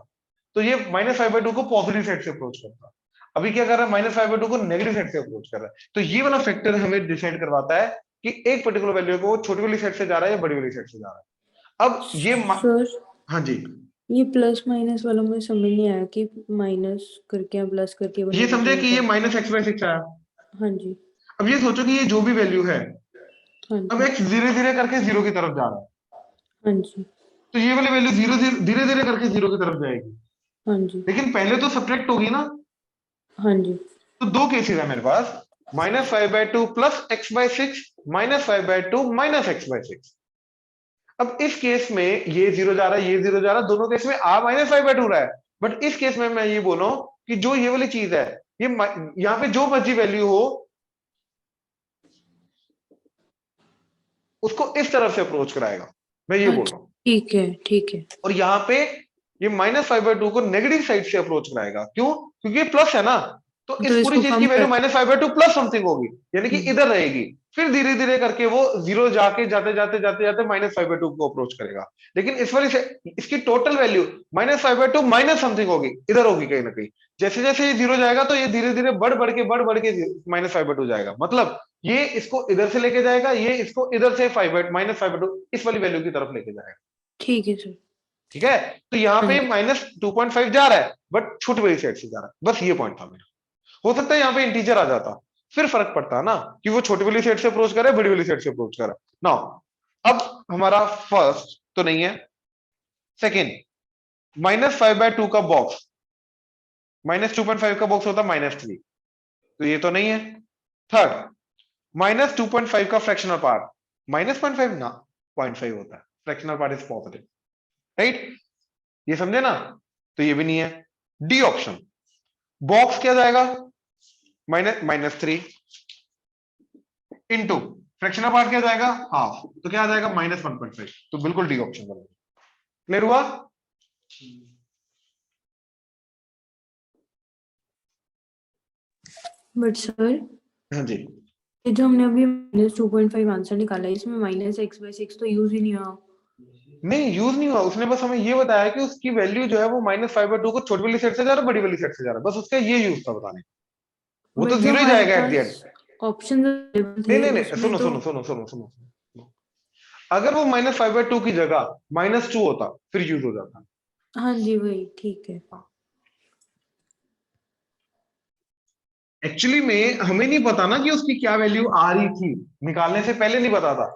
[SPEAKER 1] तो ये -5/2 को पॉजिटिव साइड से अप्रोच करता। अभी क्या कर रहा है, -5/2 को नेगेटिव साइड से अप्रोच कर रहा है। तो ये वाला फैक्टर हमें डिसाइड करवाता है कि एक पर्टिकुलर वैल्यू को छोटी वाली साइड से जा रहा है या बड़ी वाली साइड से जा रहा है। अब ये
[SPEAKER 3] सर
[SPEAKER 1] हाँ जी,
[SPEAKER 3] ये प्लस माइनस वाला मुझे समझ नहीं आया कि माइनस करके या प्लस करके
[SPEAKER 1] ये
[SPEAKER 3] बनेगा,
[SPEAKER 1] समझे
[SPEAKER 3] तो
[SPEAKER 1] कि ये
[SPEAKER 3] कैसे?
[SPEAKER 1] -x/6 आया।
[SPEAKER 3] हाँ जी,
[SPEAKER 1] अब ये सोचो कि ये जो भी वैल्यू है,
[SPEAKER 3] हाँ
[SPEAKER 1] अब
[SPEAKER 3] जी,
[SPEAKER 1] x धीरे धीरे करके 0 की तरफ जा रहा है,
[SPEAKER 3] हाँ जी,
[SPEAKER 1] तो ये वाली वैल्यू धीरे धीरे करके 0 की तरफ जाएगी,
[SPEAKER 3] हाँ जी,
[SPEAKER 1] लेकिन पहले तो सब्ट्रैक्ट होगी ना।
[SPEAKER 3] हाँ जी,
[SPEAKER 1] तो दो केसेस है मेरे पास, -5/2 प्लस x/6 -5/2 माइनस x/6। अब इस केस में ये 0 जा रहा है, ये 0 जा रहा है, दोनों केस में आ -5/2 रहा है, बट इस केस में मैं ये बोलूं कि जो ये वाली चीज है, ये यहाँ पे जो मर्जी वैल्यू हो उसको इस तरफ से अप्रोच कराएगा, मैं ये बोल रहा हूँ।
[SPEAKER 3] ठीक है, ठीक है,
[SPEAKER 1] और यहाँ पे ये -5/2 को नेगेटिव साइड से अप्रोच कराएगा, क्यों? क्योंकि ये प्लस है ना, तो
[SPEAKER 3] तो
[SPEAKER 1] इस पूरी
[SPEAKER 3] इसको
[SPEAKER 1] चीज की
[SPEAKER 3] कम
[SPEAKER 1] वैल्यू
[SPEAKER 3] कर
[SPEAKER 1] -5/2 प्लस समथिंग होगी, यानी कि इधर रहेगी, फिर धीरे धीरे करके वो 0 जाके जाते जाते जाते जाते -5/2 को अप्रोच करेगा। लेकिन इस वाली से इसकी टोटल वैल्यू -5/2 माइनस समथिंग होगी, इधर होगी कहीं ना कहीं। जैसे जैसे ये 0 जाएगा तो ये धीरे धीरे बढ़ बढ़ के -5/2 जाएगा, मतलब ये इसको इधर से लेके जाएगा, ये इसको इधर से -5/2 इस वाली वैल्यू की तरफ लेके जाएगा,
[SPEAKER 3] ठीक है सर,
[SPEAKER 1] ठीक है? तो यहाँ
[SPEAKER 3] हाँ
[SPEAKER 1] पे
[SPEAKER 3] जी,
[SPEAKER 1] -2.5 जा रहा है, बट छोटी वाली साइड से जा रहा है, बस ये पॉइंट था मेरा। हो सकता है यहाँ पे इंटीजर आ जाता, फिर फर्क पड़ता है ना कि वो छोटी वाली साइड से अप्रोच कर रहा है, बड़ी वाली साइड से अप्रोच कर रहा है। नाउ अब हमारा फर्स्ट तो नहीं है, सेकेंड, -5/2 का बॉक्स, -2.5 का बॉक्स होता है -3, तो ये तो नहीं है। थर्ड, -2.5 का फ्रैक्शनल पार्ट, -0.5 ना, 0.5 होता है, fractional part is positive, right? ये समझे ना? तो ये भी नहीं है। डी ऑप्शन, बॉक्स क्या जाएगा, -3 इंटू फ्रैक्शनल पार्ट क्या जाएगा, हाफ, तो क्या आ जाएगा -1.5, तो बिल्कुल डी ऑप्शन बनेगा। क्लियर हुआ?
[SPEAKER 3] बट सर
[SPEAKER 1] हाँ जी,
[SPEAKER 3] ये जो हमने अभी -2.5 आंसर निकाला है, इसमें -x/6 तो यूज ही नहीं हुआ।
[SPEAKER 1] नहीं यूज नहीं हुआ, उसने बस हमें ये बताया कि उसकी वैल्यू जो है वो -5/2 को छोटी वाली सेट से जा रहा है, बड़ी वाली सेट से जा रहा है, बस उसका ये यूज था बताने। वो तो
[SPEAKER 3] बट जो
[SPEAKER 1] जीरो ही
[SPEAKER 3] हमारे
[SPEAKER 1] जाएगा at the
[SPEAKER 3] pass
[SPEAKER 1] and.
[SPEAKER 3] Option available
[SPEAKER 1] नहीं
[SPEAKER 3] थे
[SPEAKER 1] नहीं नहीं,
[SPEAKER 3] उसमें
[SPEAKER 1] सुनो
[SPEAKER 3] तो
[SPEAKER 1] सुनो सुनो सुनो सुनो सुनो। अगर वो -5/2 की जगह -2 होता फिर यूज हो जाता।
[SPEAKER 3] हाँ जी वही ठीक है।
[SPEAKER 1] एक्चुअली में हमें नहीं पता ना कि उसकी क्या वैल्यू आ रही थी, निकालने से पहले नहीं पता था।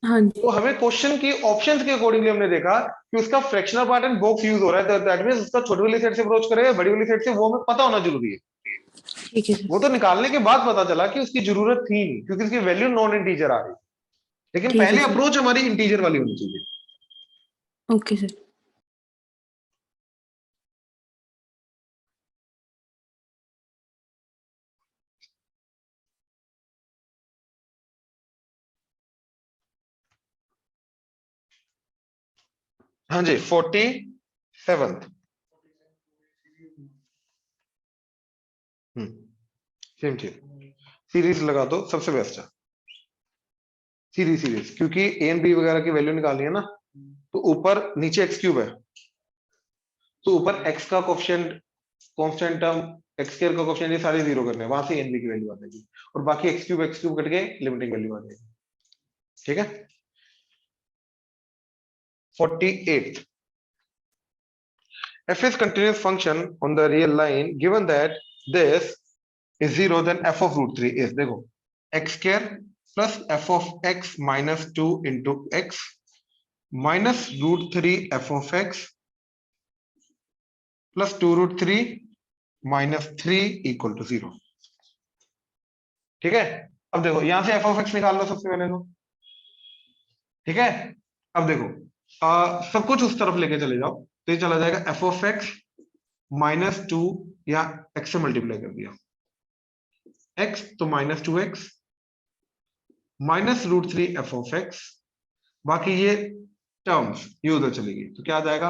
[SPEAKER 3] हाँ
[SPEAKER 1] तो
[SPEAKER 3] जी
[SPEAKER 1] हमें क्वेश्चन की ऑप्शंस के अकॉर्डिंगली हमने देखा कि उसका fractional part and box use हो रहा है, दैट मींस उसका छोटी वाली सेट से अप्रोच करेगा बड़ी वाली सेट से, वो हमें पता होना जरूरी है।
[SPEAKER 3] ठीक है सर।
[SPEAKER 1] वो तो निकालने के बाद पता चला कि उसकी जरूरत थी नहीं, क्योंकि उसकी वैल्यू नॉन इंटीजर आ रही, लेकिन
[SPEAKER 3] ठीक है
[SPEAKER 1] पहले
[SPEAKER 3] सर।
[SPEAKER 1] अप्रोच हमारी इंटीजर वाली होनी चाहिए।
[SPEAKER 3] Okay sir.
[SPEAKER 1] हाँ जी 47th। सेम चीज, सीरीज लगा दो, सबसे बेस्ट है सीरीज, क्योंकि ए एंड बी वगैरह की वैल्यू निकालनी है ना, तो ऊपर नीचे एक्स क्यूब है, तो ऊपर एक्स का coefficient constant term, x square का कोफिशिएंट, ये सारे जीरो करने हैं, वहां से एन बी की वैल्यू आ जाएगी, और बाकी एक्स क्यूब कट के लिमिटिंग वैल्यू आ जाएगी। ठीक है। 48th, f is continuous function on the real line given that this is 0, then f of root 3 is, देखो, x square plus f of x minus 2 into x minus root 3 f of x plus 2 root 3 minus 3 equal to 0। ठीक है। अब देखो यहां से f of x निकाल लो सबसे पहले तो। ठीक है। अब देखो सब कुछ उस तरफ लेके चले जाओ, तो ये चला जाएगा f of x -2, या x से मल्टीप्लाई कर दिया x, तो -2x -√3 f(x), बाकी ये टर्म्स ये उधर चलेगी, तो क्या आ जाएगा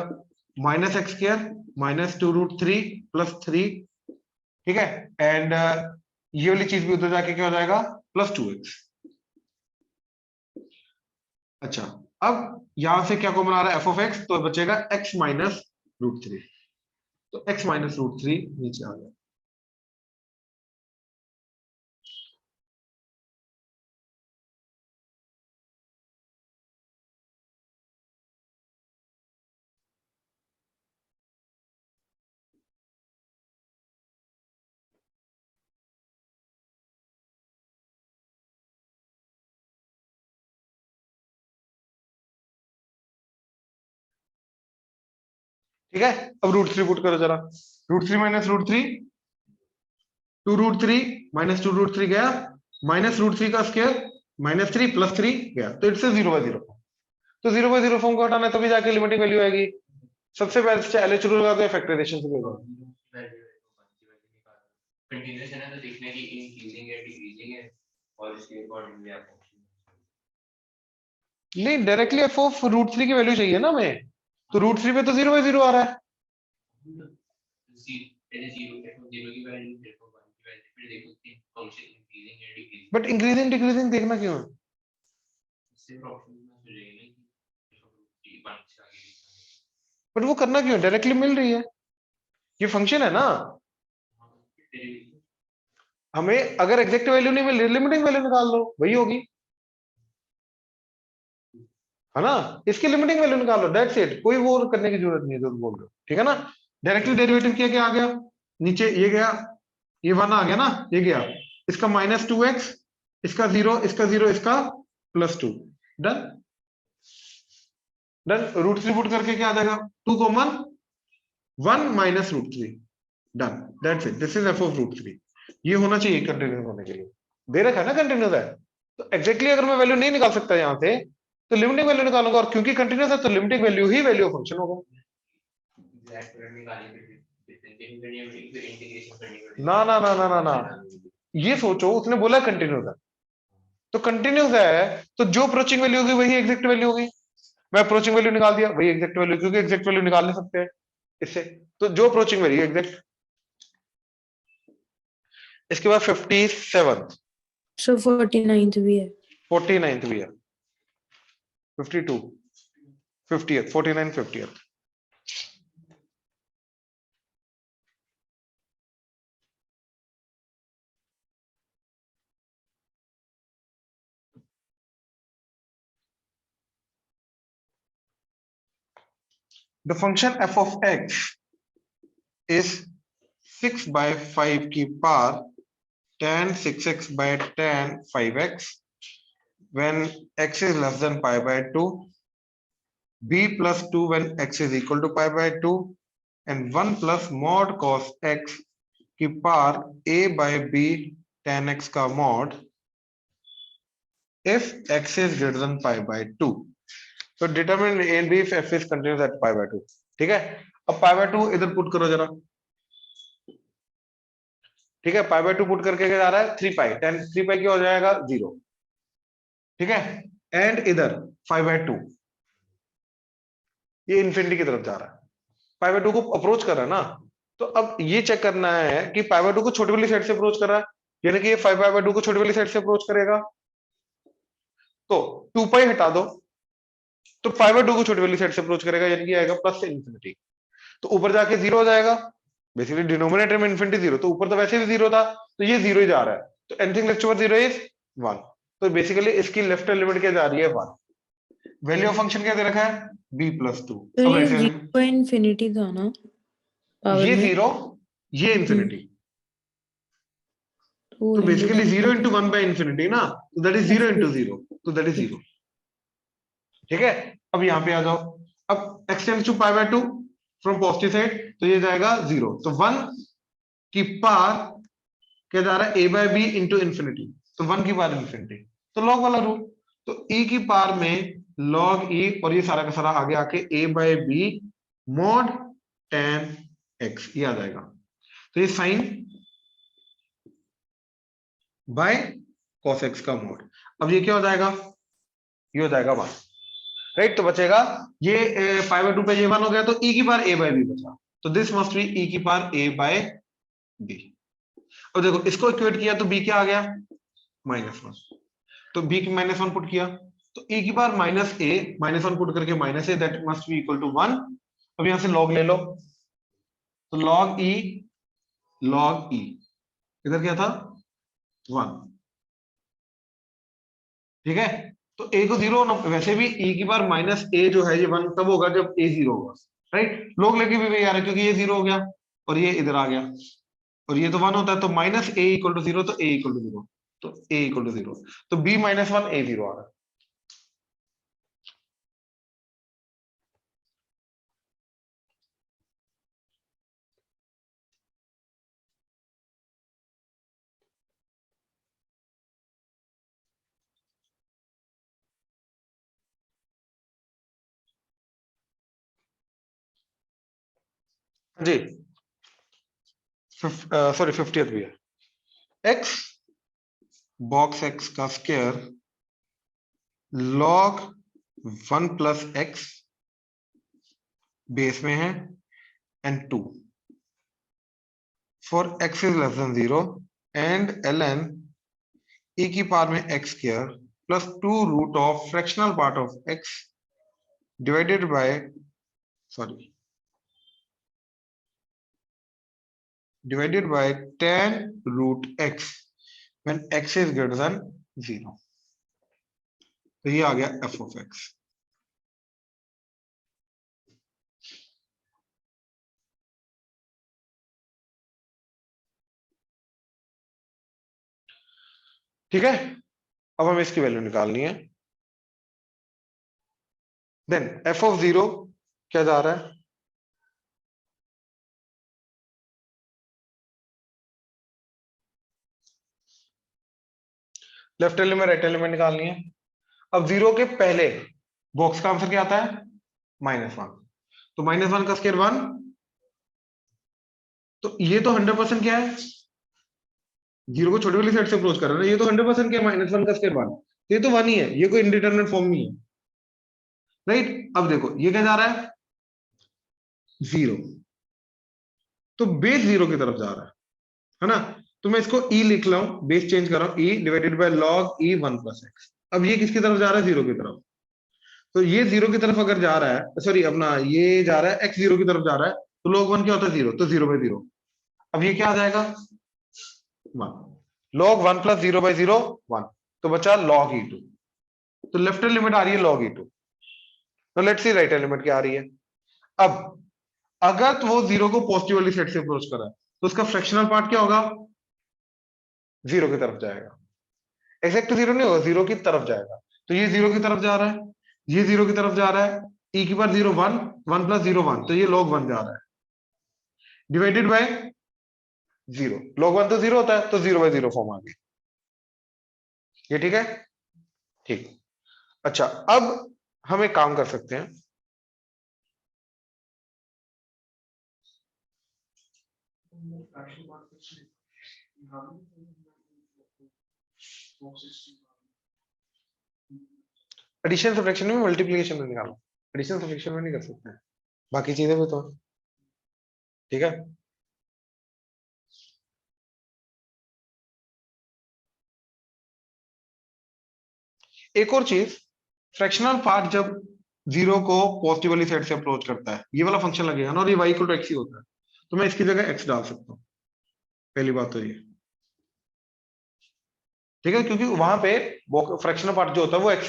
[SPEAKER 1] -x² -2√3 +3। ठीक है। एंड ये वाली चीज भी उधर जाके क्या हो जाएगा +2x। अच्छा, अब यहां से क्या कॉमन आ रहा है f(x), तो बचेगा x -√3, तो x -√3 नीचे आ गया। ठीक है। अब √3 पुट करो जरा, √3 -√3, 2√3 -2√3 गया, -√3 का स्क्वायर -3 +3 गया, तो इट्स 0/0। तो 0/0 फॉर्म को हटाना है, तभी जाके लिमिटिंग वैल्यू आएगी। सबसे पहले एलएच रूल लगा दो, फैक्टराइजेशन से होगा।
[SPEAKER 4] कंटीन्यूअस है ना, तो देखना कि इंक्रीजिंग है डिक्रीजिंग है, और इसके अकॉर्डिंगली आप
[SPEAKER 1] नहीं, डायरेक्टली एफ ऑफ √3 की वैल्यू चाहिए ना हमें, तो √3 पे तो 0/0 आ रहा है।
[SPEAKER 4] पहले 0 की वैल्यू, फिर 1 की वैल्यू, फिर देखो कि फंक्शन इंक्रीजिंग है डिक्रीजिंग,
[SPEAKER 1] बट इंक्रीजिंग डिक्रीजिंग देखना क्यों है?
[SPEAKER 4] इससे प्रॉब्लम में हो जाएगी कि 1 से आगे
[SPEAKER 1] बट वो करना क्यों है, डायरेक्टली मिल रही है, ये फंक्शन है ना। हमें अगर एग्जैक्ट वैल्यू नहीं मिल रही, लिमिटिंग वैल्यू निकाल लो, वही होगी, है ना। इसकी लिमिटिंग वैल्यू निकाल लो, दैट्स इट, कोई वो करने की जरूरत नहीं है जो तुम बोल रहे हो। ठीक है ना। डायरेक्टली डेरिवेटिव किया, क्या आ गया नीचे, ये गया, ये 1 आ गया ना, ये गया, इसका -2x, इसका 0, इसका 0, इसका +2, डन डन। √3 पुट करके क्या आ जाएगा, 2 common, 1 -√3, done, that's it, this is f of √3। ये होना चाहिए कंटिन्यूस होने के लिए, दे रखा है ना कंटिन्यूस है, तो एग्जैक्टली अगर मैं वैल्यू नहीं निकाल सकता यहां से, तो लिमिटिंग वैल्यू निकालूंगा, और क्योंकि कंटिन्यूस है तो limiting value he value of function होगा।
[SPEAKER 4] एग्जैक्ट वैल्यू निकालनी पड़ेगी, फिर इंटीग्रेशन करनी पड़ेगी।
[SPEAKER 1] ना ना ना ना ना ना, ये सोचो उसने बोला कंटिन्यूस है, तो कंटिन्यूस है तो जो अप्रोचिंग वैल्यू होगी वही एग्जैक्ट वैल्यू होगी। मैं अप्रोचिंग वैल्यू निकाल दिया, वही एग्जैक्ट वैल्यू, क्योंकि एग्जैक्ट वैल्यू निकाल नहीं सकते हैं इससे, तो जो अप्रोचिंग वैल्यू एग्जैक्ट। इसके बाद 57th,
[SPEAKER 3] सो 49th भी है।
[SPEAKER 1] 49th भी है, 52, 50th 49 50th. The function f of x is 6 by 5 की power tan 6x by tan 5x when x is less than pi by 2, b plus 2 when x is equal to pi by 2, and 1 plus mod cos x की power a by b tan x का mod if x is greater than pi by 2. So determine a and b if f is continuous at pi by 2. ठीक है, अब pi by 2 इधर put करो जरा, ठीक है, pi by 2 पुट करके क्या जा रहा है 3 पाई, 3 पाई क्या हो जाएगा 0, ठीक है, एंड इधर 5 by 2 ये इन्फिनिटी की तरफ जा रहा है, pi by 2 को अप्रोच कर रहा है ना, तो अब ये चेक करना है कि pi by 2 को छोटी वाली साइड से अप्रोच कर रहा है, यानी कि ये 5 pi by 2 को छोटी वाली साइड से अप्रोच करेगा, तो 2 पाई हटा दो, तो 5 by 2 को छोटी वाली साइड से अप्रोच करेगा, यानी कि आएगा प्लस से इन्फिनिटी, तो ऊपर जाके 0 हो जाएगा, बेसिकली डिनोमिनेटर में इन्फिनिटी 0, तो ऊपर तो वैसे भी 0 था, तो ये 0 ही जा रहा है, तो एनीथिंग लेफ्ट ओवर 0 इज 1, तो बेसिकली इसकी लेफ्ट एलिमेंट क्या जा रही है 1, वैल्यू ऑफ फंक्शन क्या दे रखा है b plus 2,
[SPEAKER 3] तो
[SPEAKER 1] अब
[SPEAKER 3] ये
[SPEAKER 1] ऐसे
[SPEAKER 3] 0 इन्फिनिटी था ना पावर
[SPEAKER 1] ये
[SPEAKER 3] में,
[SPEAKER 1] 0 ये इन्फिनिटी,
[SPEAKER 3] तो
[SPEAKER 1] तो basically
[SPEAKER 3] into
[SPEAKER 1] 0 into 1 by infinity ना, तो दैट इज 0 into 0, तो दैट इज 0, ठीक है, अब यहाँ पे आ जाओ, अब x tends to pi by 2 from positive side, तो ये जाएगा 0, तो 1 की पावर क्या जा रहा है a by b into infinity, तो 1 की पावर इन्फिनिटी, तो log वाला रूल, तो e की पावर में log e और ये सारा का सारा आगे आके a by b mod tan x ये आ जाएगा, तो ये साइन बाय cos x का मोड, अब ये क्या हो जाएगा, ये हो जाएगा 1, राइट, तो बचेगा ये पाई बाय 2 पे ये 1 हो गया, तो e की पावर a by b बचा, तो दिस मस्ट बी e की पावर a by b, अब देखो इसको इक्वेट किया तो b क्या आ गया -1, तो b की -1 पुट किया, तो e की पावर -1 पुट करके -a that must be equal to 1, अब यहां से log ले लो, तो log e इधर क्या था 1, ठीक है, तो a को 0 होना, वैसे भी e की पावर -a जो है ये 1 तब होगा जब a 0 होगा, राइट, log लेके भी आ रहा है क्योंकि ये 0 हो गया और ये इधर आ गया और ये तो 1 होता है, तो -a इक्वल टू 0, तो a इक्वल टू 0, तो a इक्वल टू 0, तो b -1 a 0 आ रहा है, जी सॉरी 50th भी है, x बॉक्स x का square log 1 plus x base में है and 2 for x is less than 0 and ln e की पावर में x square plus 2 root of fractional part of x divided by tan root x when x is greater than 0, तो ये आ गया f of x, ठीक है, अब हमें इसकी वैल्यू निकालनी है, देन f of 0 क्या जा रहा है लेफ्ट एलिमेंट राइट एलिमेंट निकालनी है, अब 0 के पहले बॉक्स का आंसर क्या आता है -1, तो -1 का स्क्वायर 1, तो ये तो 100% क्या है 0 को छोटी वाली साइड से अप्रोच कर रहा है, ये तो 100% क्या है -1 का स्क्वायर 1, ये तो 1 ही है, ये कोई इनडिटरमिनेट फॉर्म नहीं है, राइट, अब देखो ये क्या जा रहा है 0, तो बेस 0 की तरफ जा रहा है ना, तो मैं इसको e लिख रहा हूं, बेस चेंज कर रहा हूं, e divided by log e 1 plus x, अब ये किसकी तरफ जा रहा है 0 की तरफ, तो ये जीरो की तरफ अगर जा रहा है, सॉरी अपना ये जा रहा है एक्स जीरो की तरफ जा रहा है, तो log 1 क्या होता है जीरो, तो 0/0। अब ये क्या आ जाएगा 1, log 1 + 0/0 1, तो बचा log e2। तो लेफ्ट हैंड लिमिट आ रही है log e2। तो let's see right hand limit क्या आ रही है। अब अगर तो वो जीरो को पॉजिटिव वाली साइड से अप्रोच कर रहा है, तो उसका फ्रैक्शनल पार्ट क्या होगा, जीरो की तरफ जाएगा। एग्जैक्ट जीरो नहीं होगा, जीरो की तरफ जाएगा। तो ये जीरो की तरफ जा रहा है, ये जीरो की तरफ जा रहा है, e⁻0 1, 1 + 0 1, तो ये log 1 जा रहा है, डिवाइडेड बाय जीरो। log 1 तो जीरो होता है, तो 0/0 फॉर्म आ गई। ये ठीक है, ठीक। अच्छा, अब हम एक काम कर सकते हैं, एडिशन सब्ट्रैक्शन में, मल्टीप्लिकेशन में निकालो। एडिशन सब्ट्रैक्शन में नहीं कर सकते हैं, बाकी चीजें भी तो, ठीक है। एक और चीज, फ्रैक्शनल पार्ट जब जीरो को पॉजिटिव वाली साइड से अप्रोच करता है, ये वाला फंक्शन लगेगा ना, और ये y = x ही होता है, तो मैं इसकी जगह x डाल सकता हूँ। पहली बात तो ये, ठीक है, क्योंकि वहां पे फ्रैक्शनल पार्ट जो होता है वो y =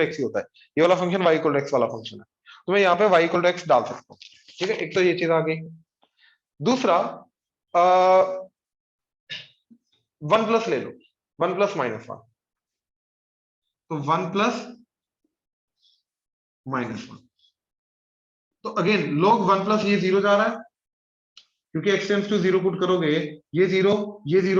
[SPEAKER 1] x ही होता है। ये वाला फंक्शन y = x वाला फंक्शन है, तो मैं यहाँ पे y = x डाल सकता हूँ। ठीक है, एक तो ये चीज आ गई। दूसरा 1 प्लस ले लो, 1 + -1, तो 1 + -1, तो अगेन log 1 + ये जीरो जा रहा है, क्योंकि x टेंड्स टू 0 पुट करोगे, ये जीरो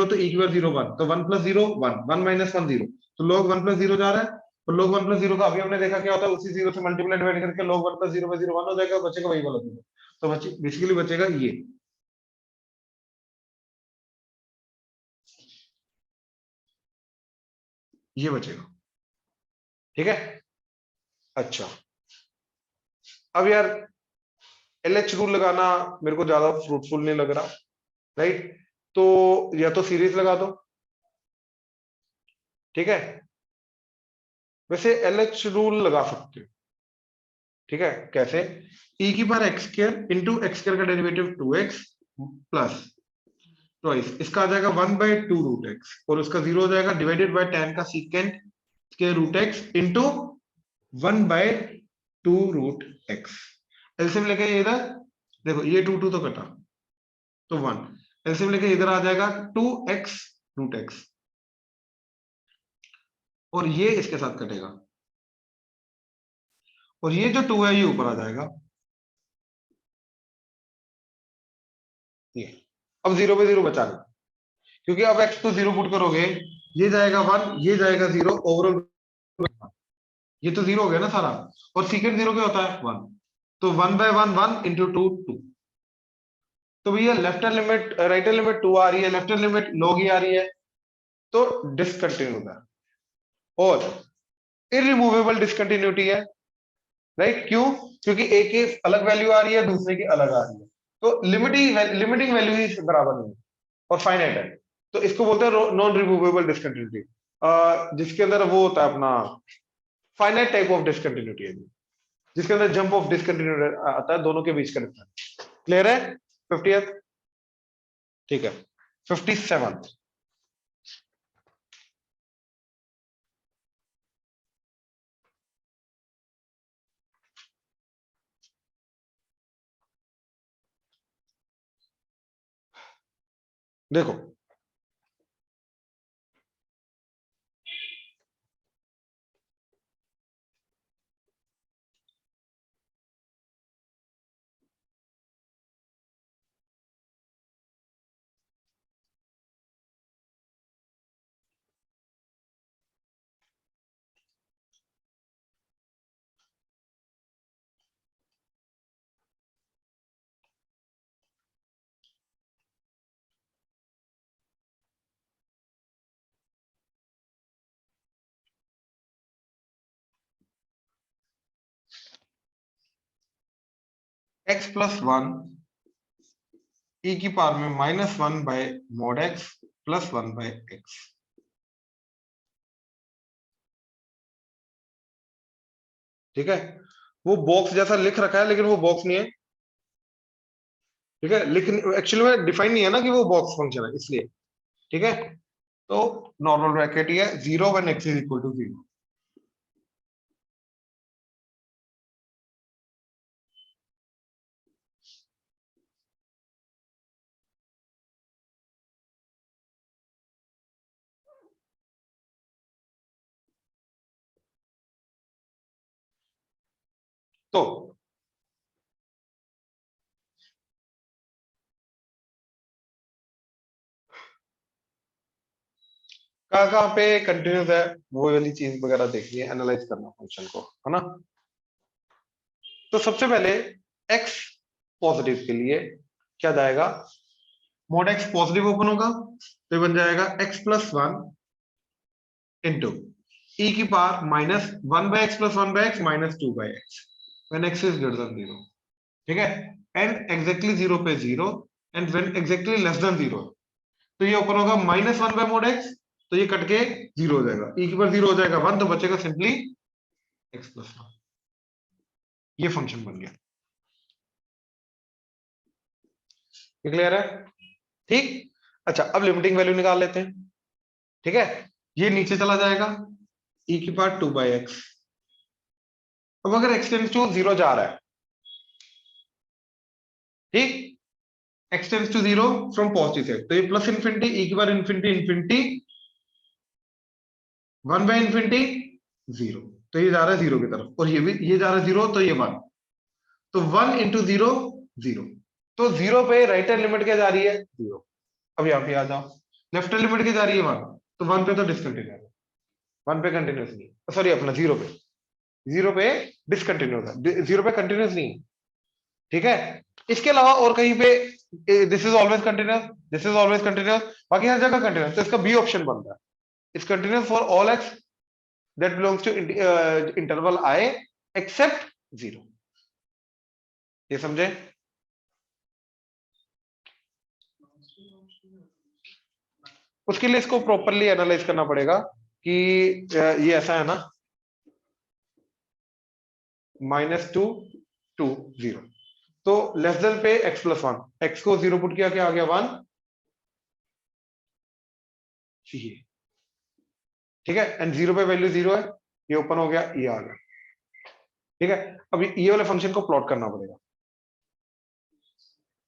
[SPEAKER 1] तो e⁻0 1, तो 1 + 0 1, 1 - 1 0, तो log 1 + 0 जा रहा है। और log 1 + 0 का अभी हमने देखा क्या होता है, उसी जीरो से मल्टीप्लाई डिवाइड करके log 1 + 0/0 1 हो जाएगा, बचेगा वही वाला जीरो। तो बेसिकली बचेगा ये बचेगा, ठीक है। अच्छा, अब यार LH रूल लगाना मेरे को ज्यादा फ्रूटफुल नहीं लग रहा, राइट, तो या तो सीरीज लगा दो, ठीक है। वैसे LH रूल लगा सकते हो, ठीक है, कैसे, e⁻x² × x² का डेरिवेटिव 2x प्लस ट्वाइस, इसका आ जाएगा 1/2√x, और उसका जीरो हो जाएगा, डिवाइडेड बाय tan का सीकेंट के √x इंटू 1/2√x। एलसीएम लेके इधर देखो, ये 2 तो कटा, तो 1, एलसीएम लेके इधर आ जाएगा 2x√x, और ये इसके साथ कटेगा, और ये जो 2 है ये ऊपर आ जाएगा, ये। अब 0/0 बचा लो, क्योंकि अब x तो 0 पुट करोगे, ये जाएगा 1, ये जाएगा 0, ओवरऑल ये तो 0 हो गया ना सारा, और सीकेंट 0 क्या होता है 1, तो 1/1 1 इंटू 2 2। तो भैया left hand limit right hand limit 2 आ रही है, लेफ्ट हैंड लिमिट log ही आ रही है, तो डिसकंटिन्यू है, और इरिमूवेबल डिसकंटिन्यूटी है, राइट। क्यों, क्योंकि एक की अलग वैल्यू आ रही है, दूसरे की अलग आ रही है, तो लिमिटिंग वैल्यू ही बराबर नहीं है, और फाइनाइट है, तो इसको बोलते हैं नॉन रिमूवेबल डिसकंटिन्यूटी, जिसके अंदर वो होता है अपना फाइनाइट टाइप ऑफ डिसकंटिन्यूटी है, जिसके अंदर जंप ऑफ डिसकंटिन्यूटी आता है दोनों के बीच का डिफरेंस। क्लियर है 50th, ठीक है। 57th, देखो x + 1 e⁻ में -1/mod x + 1/x, ठीक है, वो बॉक्स जैसा लिख रखा है लेकिन वो बॉक्स नहीं है, ठीक है, लेकिन एक्चुअली में डिफाइन नहीं है ना कि वो बॉक्स फंक्शन है, इसलिए, ठीक है। तो नॉर्मल ब्रैकेट ये है 0 when x is equal to 0। तो कहाँ पे कंटिन्यूस है वो वाली चीज वगैरह देखनी है, एनालाइज करना फंक्शन को, है ना। तो सबसे पहले x पॉजिटिव के लिए क्या जाएगा, मोड x पॉजिटिव ओपन होगा तो ये बन जाएगा x प्लस 1 इंटू e की power minus 1 by x plus 1 by x minus 2 by x when x is greater than 0, ठीक है। एंड एग्जैक्टली 0 पे 0 and when exactly less than 0 तो ये ओपन होगा माइनस 1 बाई मोड x, तो ये cut के 0 हो जाएगा, e की पावर 0 हो जाएगा 1, तो बचेगा सिंपली x प्लस 1। ये फंक्शन बन गया, क्लियर है, ठीक। अच्छा, अब लिमिटिंग वैल्यू निकाल लेते हैं, ठीक है। ये नीचे चला जाएगा e की पावर 2 बाई एक्स। अब अगर x टेंड्स टू 0 जा रहा है, ठीक, x tends to 0 from positive side, तो ये प्लस इन्फिनिटी e की power infinity infinity 1 by infinity 0, तो ये जा रहा है 0 की तरफ, और ये भी ये जा रहा है 0, तो ये 1, तो 1 इंटू 0 0, तो 0 पे राइट हैंड लिमिट क्या जा रही है 0। अब यहाँ पे आ जाओ, लेफ्ट हैंड लिमिट क्या जा रही है 1, तो 1 पे तो डिसकंटिन्यूस है, 1 पे कंटिन्यूस नहीं, सॉरी अपना 0 पे डिसकंटिन्यूस है, 0 पे कंटिन्यूस नहीं है, ठीक है। इसके अलावा और कहीं पे this is always continuous, this is always continuous, बाकी हर जगह कंटिन्यूस, तो इसका बी ऑप्शन बन रहा है, is continuous for all x that belongs to interval I except 0। ये समझे। उसके लिए इसको प्रॉपरली एनालाइज करना पड़ेगा कि ये ऐसा है ना, -2 2 0, तो लेस देन पे x प्लस 1, x को 0 पुट किया, क्या आ गया 1, ठीक है, एंड 0 पे वैल्यू 0 है, ये ओपन हो गया, ये आ गया, ठीक है। अब ये वाले फंक्शन को प्लॉट करना पड़ेगा,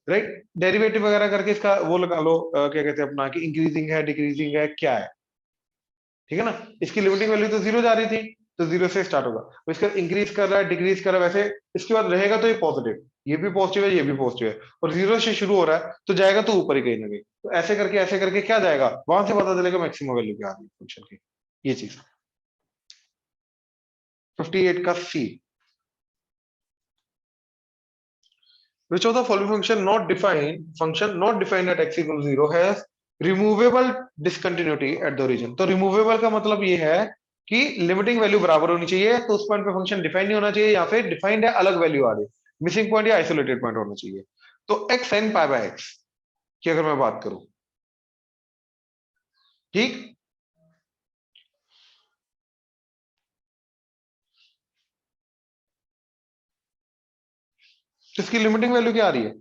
[SPEAKER 1] राइट, डेरिवेटिव वगैरह करके इसका वो लगा लो, क्या कहते हैं अपना, कि इंक्रीजिंग है डिक्रीजिंग है क्या है, ठीक है ना। इसकी लिमिटिंग वैल्यू तो 0 जा रही थी, तो 0 से स्टार्ट होगा, इसका इंक्रीज कर रहा है डिक्रीज कर रहा है, वैसे इसके बाद रहेगा तो ये पॉजिटिव, ये भी पॉजिटिव है, ये भी पॉजिटिव है, और 0 से शुरू हो रहा है तो जाएगा तो ऊपर ही कहीं ना कहीं, तो ऐसे करके क्या जाएगा, वहां से पता चलेगा मैक्सिमम वैल्यू क्या आ रही है फंक्शन की। ये चीज 58 का सी, which of the following function not defined at x equals 0 has removable discontinuity at the origin। तो removable का मतलब ये है कि लिमिटिंग वैल्यू बराबर होनी चाहिए, तो उस पॉइंट पे फंक्शन डिफाइन नहीं होना चाहिए, या फिर डिफाइंड है अलग वैल्यू आ रही है, मिसिंग पॉइंट या आइसोलेटेड पॉइंट होना चाहिए। तो x sin pi by x की अगर मैं बात करूं, ठीक, तो इसकी लिमिटिंग वैल्यू क्या आ रही है,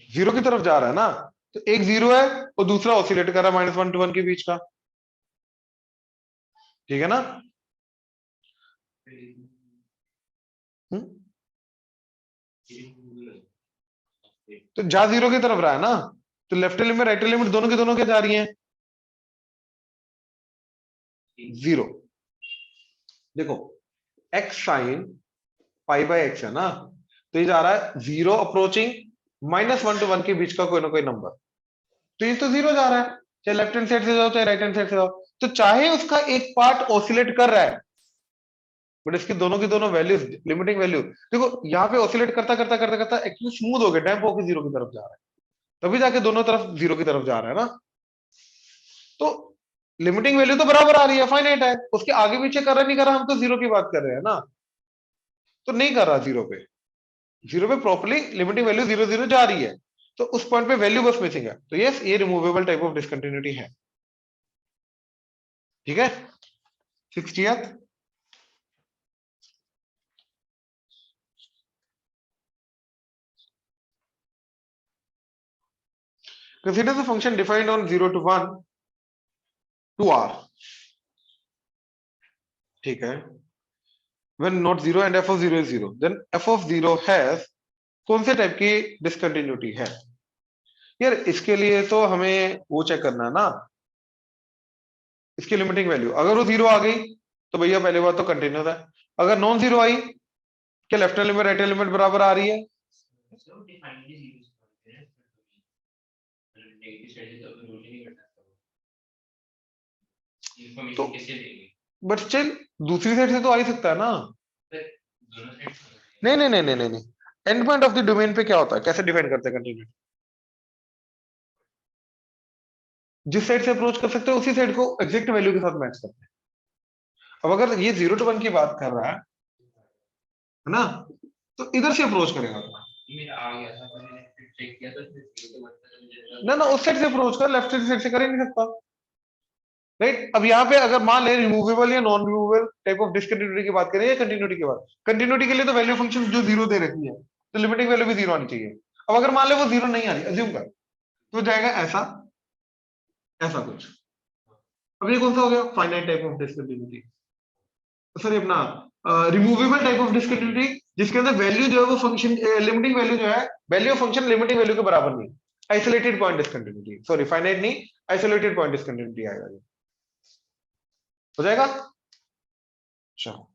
[SPEAKER 1] 0 की तरफ जा रहा है ना, तो एक 0 है और दूसरा ऑसिलेट कर रहा है -1 to 1 के बीच का, ठीक है ना। तो जा 0 की तरफ रहा है ना, तो लेफ्ट लिमिट राइट लिमिट दोनों की दोनों क्या जा रही हैं 0। देखो x sine pi by x है ना, तो ये जा रहा है 0 अप्रोचिंग -1 to 1 के बीच का कोई ना कोई नंबर, तो ये तो 0 जा रहा है, चाहे लेफ्ट हैंड साइड से जाओ चाहे राइट हैंड साइड से जाओ, तो चाहे उसका एक पार्ट ऑसिलेट कर रहा है, बट इसकी दोनों की दोनों वैल्यूज लिमिटिंग वैल्यू, देखो यहाँ पे ऑसिलेट करता करता करता करता एक्चुअली स्मूथ हो गया, डैम्प होकर 0 की तरफ जा रहा है, तभी जाके दोनों तरफ 0 की तरफ जा रहा है ना। तो लिमिटिंग वैल्यू तो बराबर आ रही है, फाइनाइट है, उसके आगे पीछे कर रहा नहीं कर रहा, हम तो 0 की बात कर रहे हैं ना, तो नहीं कर रहा 0 पे, 0 पे प्रॉपर्ली लिमिटिंग वैल्यू 0 0 जा रही है, तो उस पॉइंट पे वैल्यू बस मिसिंग है, तो यस ये रिमूवेबल टाइप ऑफ डिसकंटिन्यूटी है, ठीक है। 60th Consider the function defined on 0 to 1 to r. ठीक है, when not 0 and f of 0 is 0, then f of 0 has कौन से टाइप की डिसकंटिन्यूटी है? यार इसके लिए तो हमें वो चेक करना है ना, इसकी लिमिटिंग वैल्यू। अगर वो 0 आ गई तो भैया पहले बात तो कंटिन्यूस है। अगर नॉन 0 आई, क्या left hand limit right hand limit बराबर आ रही है?
[SPEAKER 4] So define this use करते हैं, मतलब नेगेटिव साइड से तो रोल नहीं कर सकता वो,
[SPEAKER 1] तो-
[SPEAKER 4] इन्फॉर्मेशन कैसे देंगे?
[SPEAKER 1] बट स्टिल दूसरी साइड से तो आ ही सकता है ना।
[SPEAKER 4] दोनों साइड
[SPEAKER 1] नहीं नहीं नहीं नहीं नहीं, and point of the domain पे क्या होता है, कैसे डिफाइन करते हैं कंटिन्यूटी? जिस साइड से अप्रोच कर सकते हो उसी साइड को एग्जैक्ट वैल्यू के साथ मैच करते हैं। अब अगर ये 0 to 1 की बात कर रहा है ना, तो इधर से अप्रोच करेगा तो
[SPEAKER 4] मेरा आ गया था, मैंने चेक किया तो फिर तो मतलब मुझे
[SPEAKER 1] ना ना उस साइड से अप्रोच कर, लेफ्ट साइड से कर ही नहीं सकता, राइट। अब यहाँ पे अगर मान ले रिमूवेबल या non removable type of discontinuity की बात करें या कंटिन्यूटी की बात, कंटिन्यूटी के लिए तो वैल्यू फंक्शन जो 0 दे रखी है तो लिमिटिंग वैल्यू भी 0 आनी चाहिए। अब अगर मान ले वो 0 नहीं आ रही, अज्यूम कर, तो जाएगा ऐसा ऐसा कुछ। अब ये कौन सा हो गया? Finite type of discontinuity, sorry अपना रिमूवेबल टाइप ऑफ डिसकंटिन्यूटी, जिसके अंदर वैल्यू जो है वो फंक्शन लिमिटिंग वैल्यू जो है, value of function limiting value के बराबर नहीं, isolated point discontinuity, sorry finite नहीं, आइसोलेटेड पॉइंट डिसकंटिन्यूटी आएगा ये, हो जाएगा। चलो